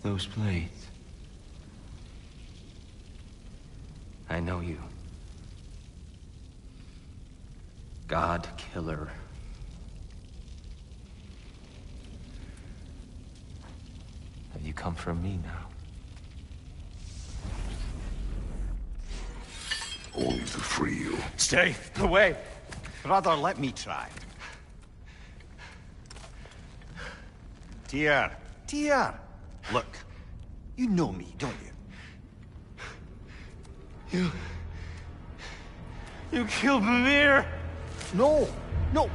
Those blades. I know you. God Killer. Have you come for me now? Only to free you. Stay away! Brother, let me try. Tyr! Tyr! Look, you know me, don't you? You killed Mimir! No! No!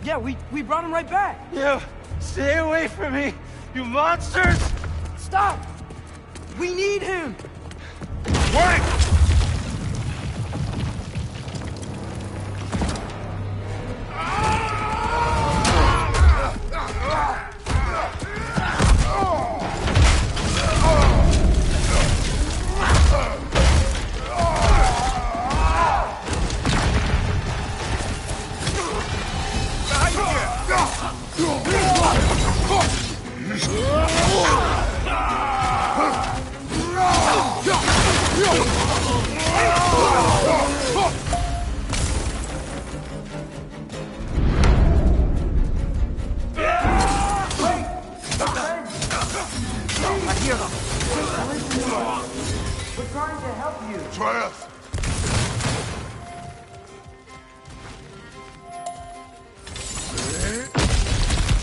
Yeah, we brought him right back. You stay away from me, you monsters! Stop! We need him! Wait! We're trying to help you. Atreus!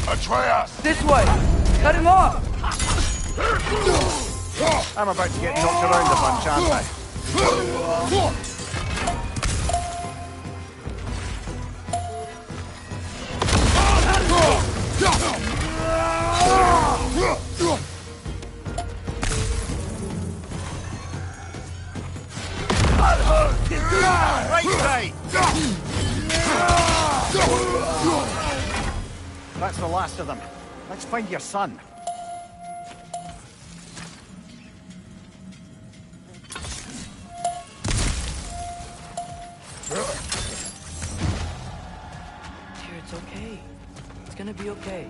Atreus! This way! Cut him off! I'm about to get knocked around a bunch, aren't I? Right side! That's the last of them. Let's find your son. Dear, it's okay. It's gonna be okay.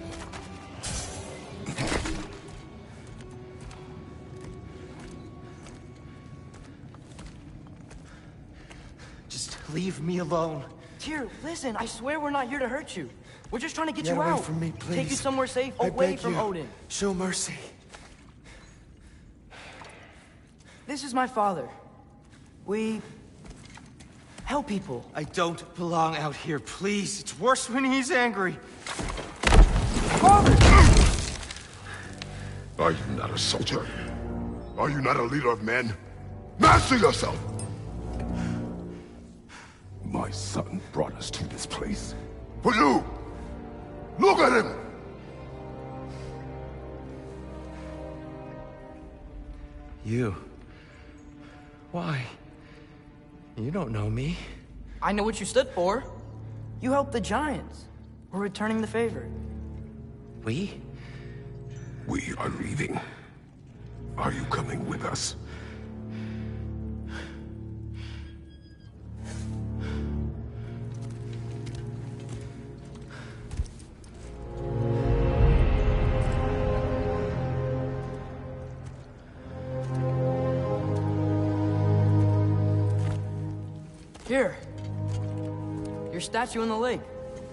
Just leave me alone. Tyr, listen, I swear we're not here to hurt you. We're just trying to get Get you away out. from me, please. Take you somewhere safe, I away beg from you. Odin. Show mercy. This is my father. We help people. I don't belong out here, please. It's worse when he's angry. Father! Are you not a soldier? Are you not a leader of men? Master yourself! My son brought us to this place. For you! Look at him! You? Why? You don't know me. I know what you stood for. You helped the Giants. We're returning the favor. We? We are leaving. Are you coming with us? Here. Your statue in the lake.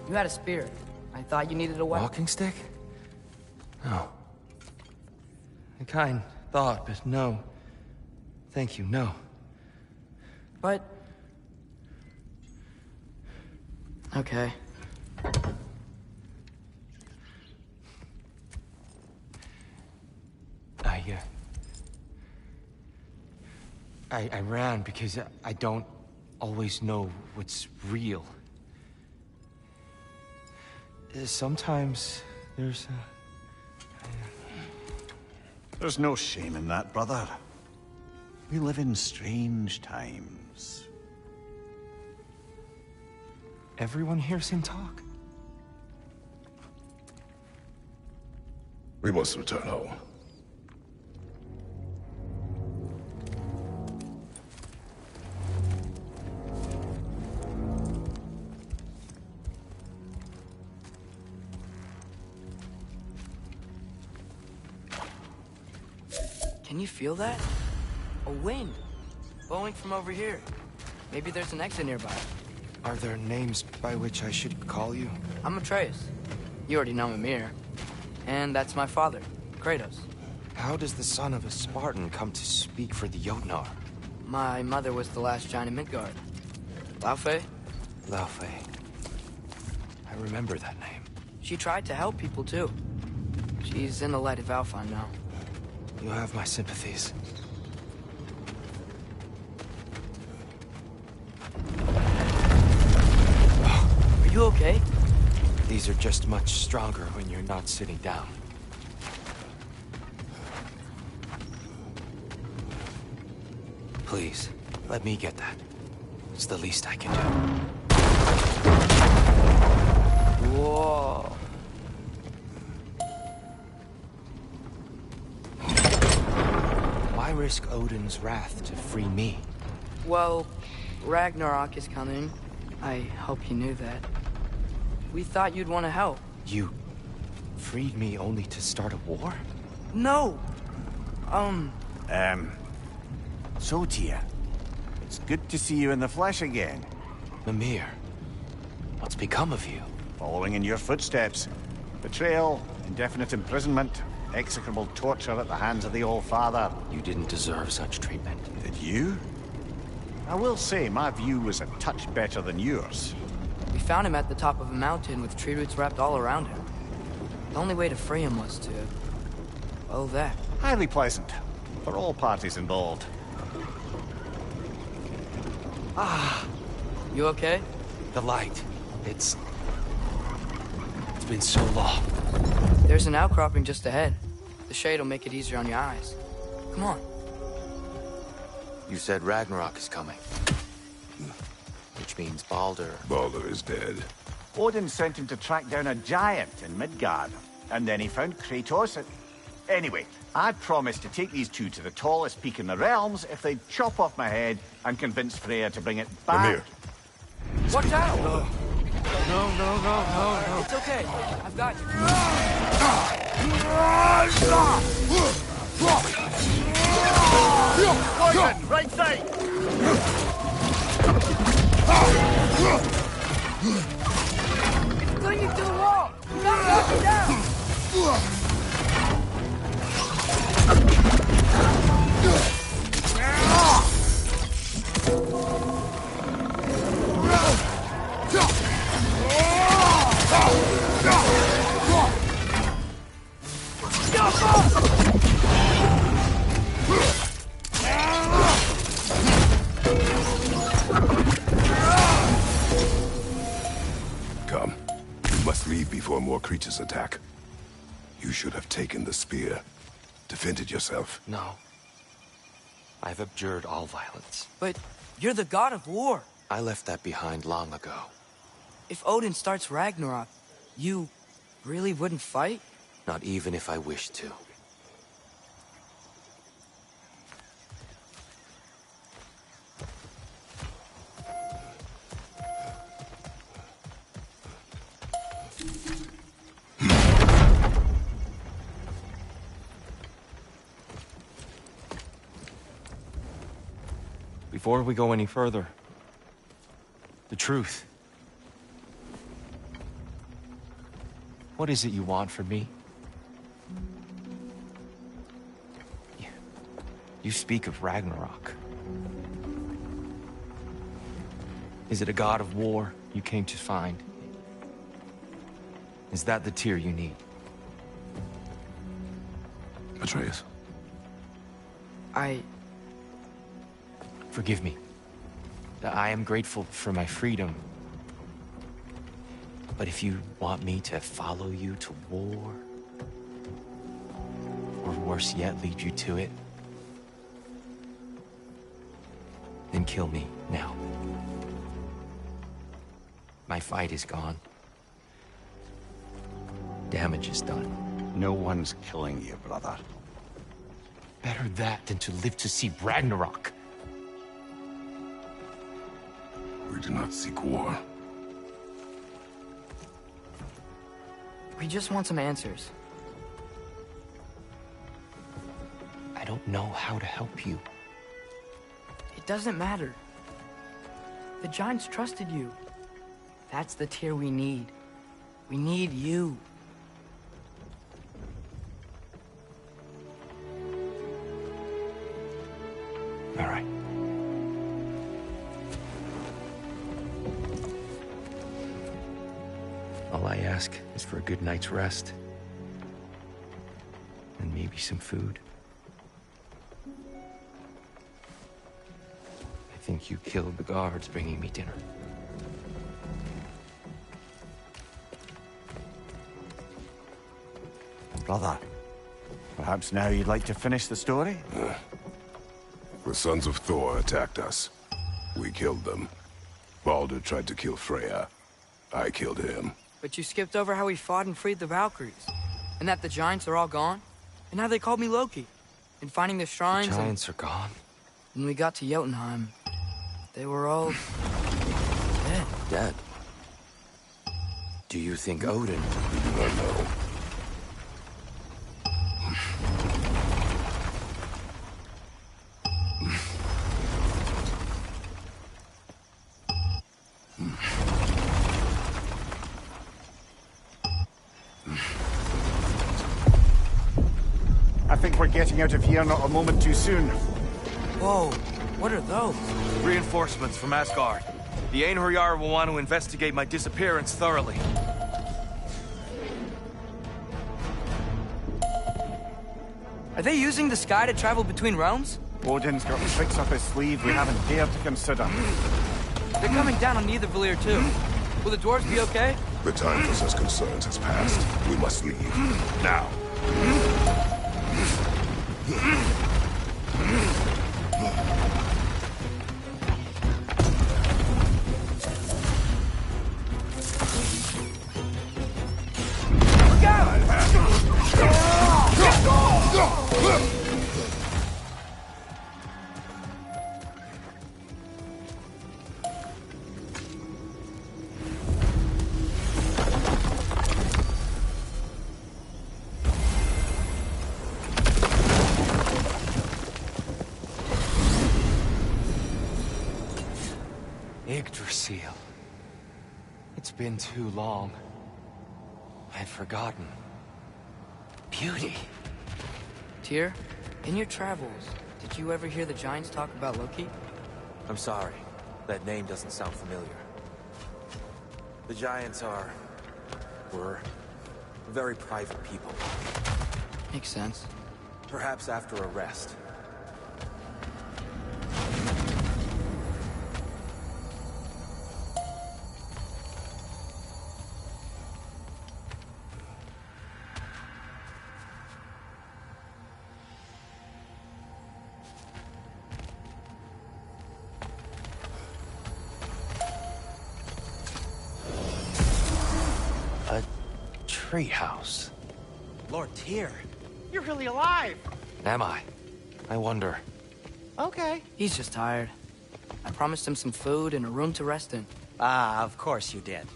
You had a spear. I thought you needed a weapon. Walking stick? No. A kind thought, but no. Thank you, no. But... okay. I ran because I don't always know what's real. Sometimes there's There's no shame in that, brother. We live in strange times. Everyone hears him talk. We must return home. Can you feel that? A wind. Blowing from over here. Maybe there's an exit nearby. Are there names by which I should call you? I'm Atreus. You already know Mimir. And that's my father, Kratos. How does the son of a Spartan come to speak for the Jotnar? My mother was the last giant in Midgard. Laufey? Laufey. I remember that name. She tried to help people, too. She's in the light of Alfheim now. You have my sympathies. Are you okay? These are just much stronger when you're not sitting down. Please, let me get that. It's the least I can do. Whoa. Why risk Odin's wrath to free me? Well, Ragnarok is coming. I hope you knew that. We thought you'd want to help. You freed me only to start a war? No! So, Tyr, it's good to see you in the flesh again. Mimir, what's become of you? Following in your footsteps. Betrayal, indefinite imprisonment, execrable torture at the hands of the Old Father. You didn't deserve such treatment. Did you? I will say, my view was a touch better than yours. We found him at the top of a mountain with tree roots wrapped all around him. The only way to free him was to... well, that. Highly pleasant. For all parties involved. You okay? The light. It's been so long. There's an outcropping just ahead. The shade will make it easier on your eyes. Come on. You said Ragnarok is coming. Which means Baldur. Baldur is dead. Odin sent him to track down a giant in Midgard, and then he found Kratos. Anyway, I promised to take these two to the tallest peak in the realms if they'd chop off my head and convince Freya to bring it back. Mimir. Watch out! No, no. It's okay. I've got you. Poison! Right side! It's clinging to the wall! You gotta knock it down! Come. We must leave before more creatures attack. You should have taken the spear. Defended yourself. No. I've abjured all violence. But you're the god of war. I left that behind long ago. If Odin starts Ragnarok, you really wouldn't fight? Not even if I wished to. Before we go any further, the truth. What is it you want from me? You speak of Ragnarok. Is it a god of war you came to find? Is that the tear you need? Atreus. Forgive me. I am grateful for my freedom. But if you want me to follow you to war, or worse yet, lead you to it, then kill me now. My fight is gone. Damage is done. No one's killing you, brother. Better that than to live to see Ragnarok. We do not seek war. We just want some answers. I don't know how to help you. It doesn't matter. The Giants trusted you. That's the tear we need. We need you. All right. All I ask is for a good night's rest. And maybe some food. I think you killed the guards bringing me dinner. Brother, perhaps now you'd like to finish the story? The sons of Thor attacked us. We killed them. Baldur tried to kill Freya. I killed him. But you skipped over how we fought and freed the Valkyries. And that the Giants are all gone. And how they called me Loki. And finding the shrines. The Giants are gone. When we got to Jotunheim, they were all dead. Dead. Do you think Odin? We do not know. I think we're getting out of here not a moment too soon. Whoa, what are those? Reinforcements from Asgard. The Einherjar will want to investigate my disappearance thoroughly. Are they using the sky to travel between realms? Odin's got tricks up his sleeve we haven't dared to consider. They're coming down on Nidavellir too. Will the dwarves be okay? The time for such concerns has passed. We must leave. Now. seal. It's been too long. I've forgotten. Beauty. Tyr, in your travels, did you ever hear the Giants talk about Loki? I'm sorry. That name doesn't sound familiar. The Giants were very private people. Makes sense. Perhaps after a rest. Treehouse. Lord Tyr, you're really alive! Am I? I wonder. Okay. He's just tired. I promised him some food and a room to rest in. Ah, of course you did.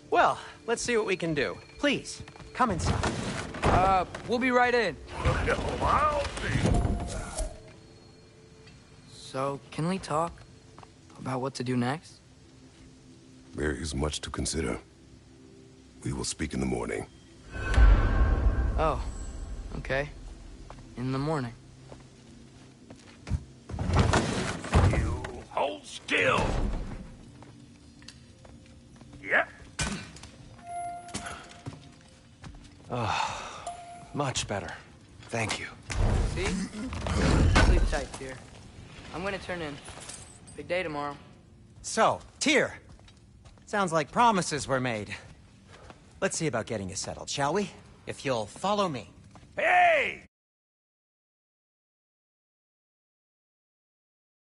Well, let's see what we can do. Please, come inside. We'll be right in. No, I'll be. So, can we talk about what to do next? There is much to consider. We will speak in the morning. Oh, okay. In the morning. You hold still. Yep. Much better. Thank you. See? Sleep tight, Tyr. I'm gonna turn in. Big day tomorrow. So, Tyr. Sounds like promises were made. Let's see about getting you settled, shall we? If you'll follow me. Hey!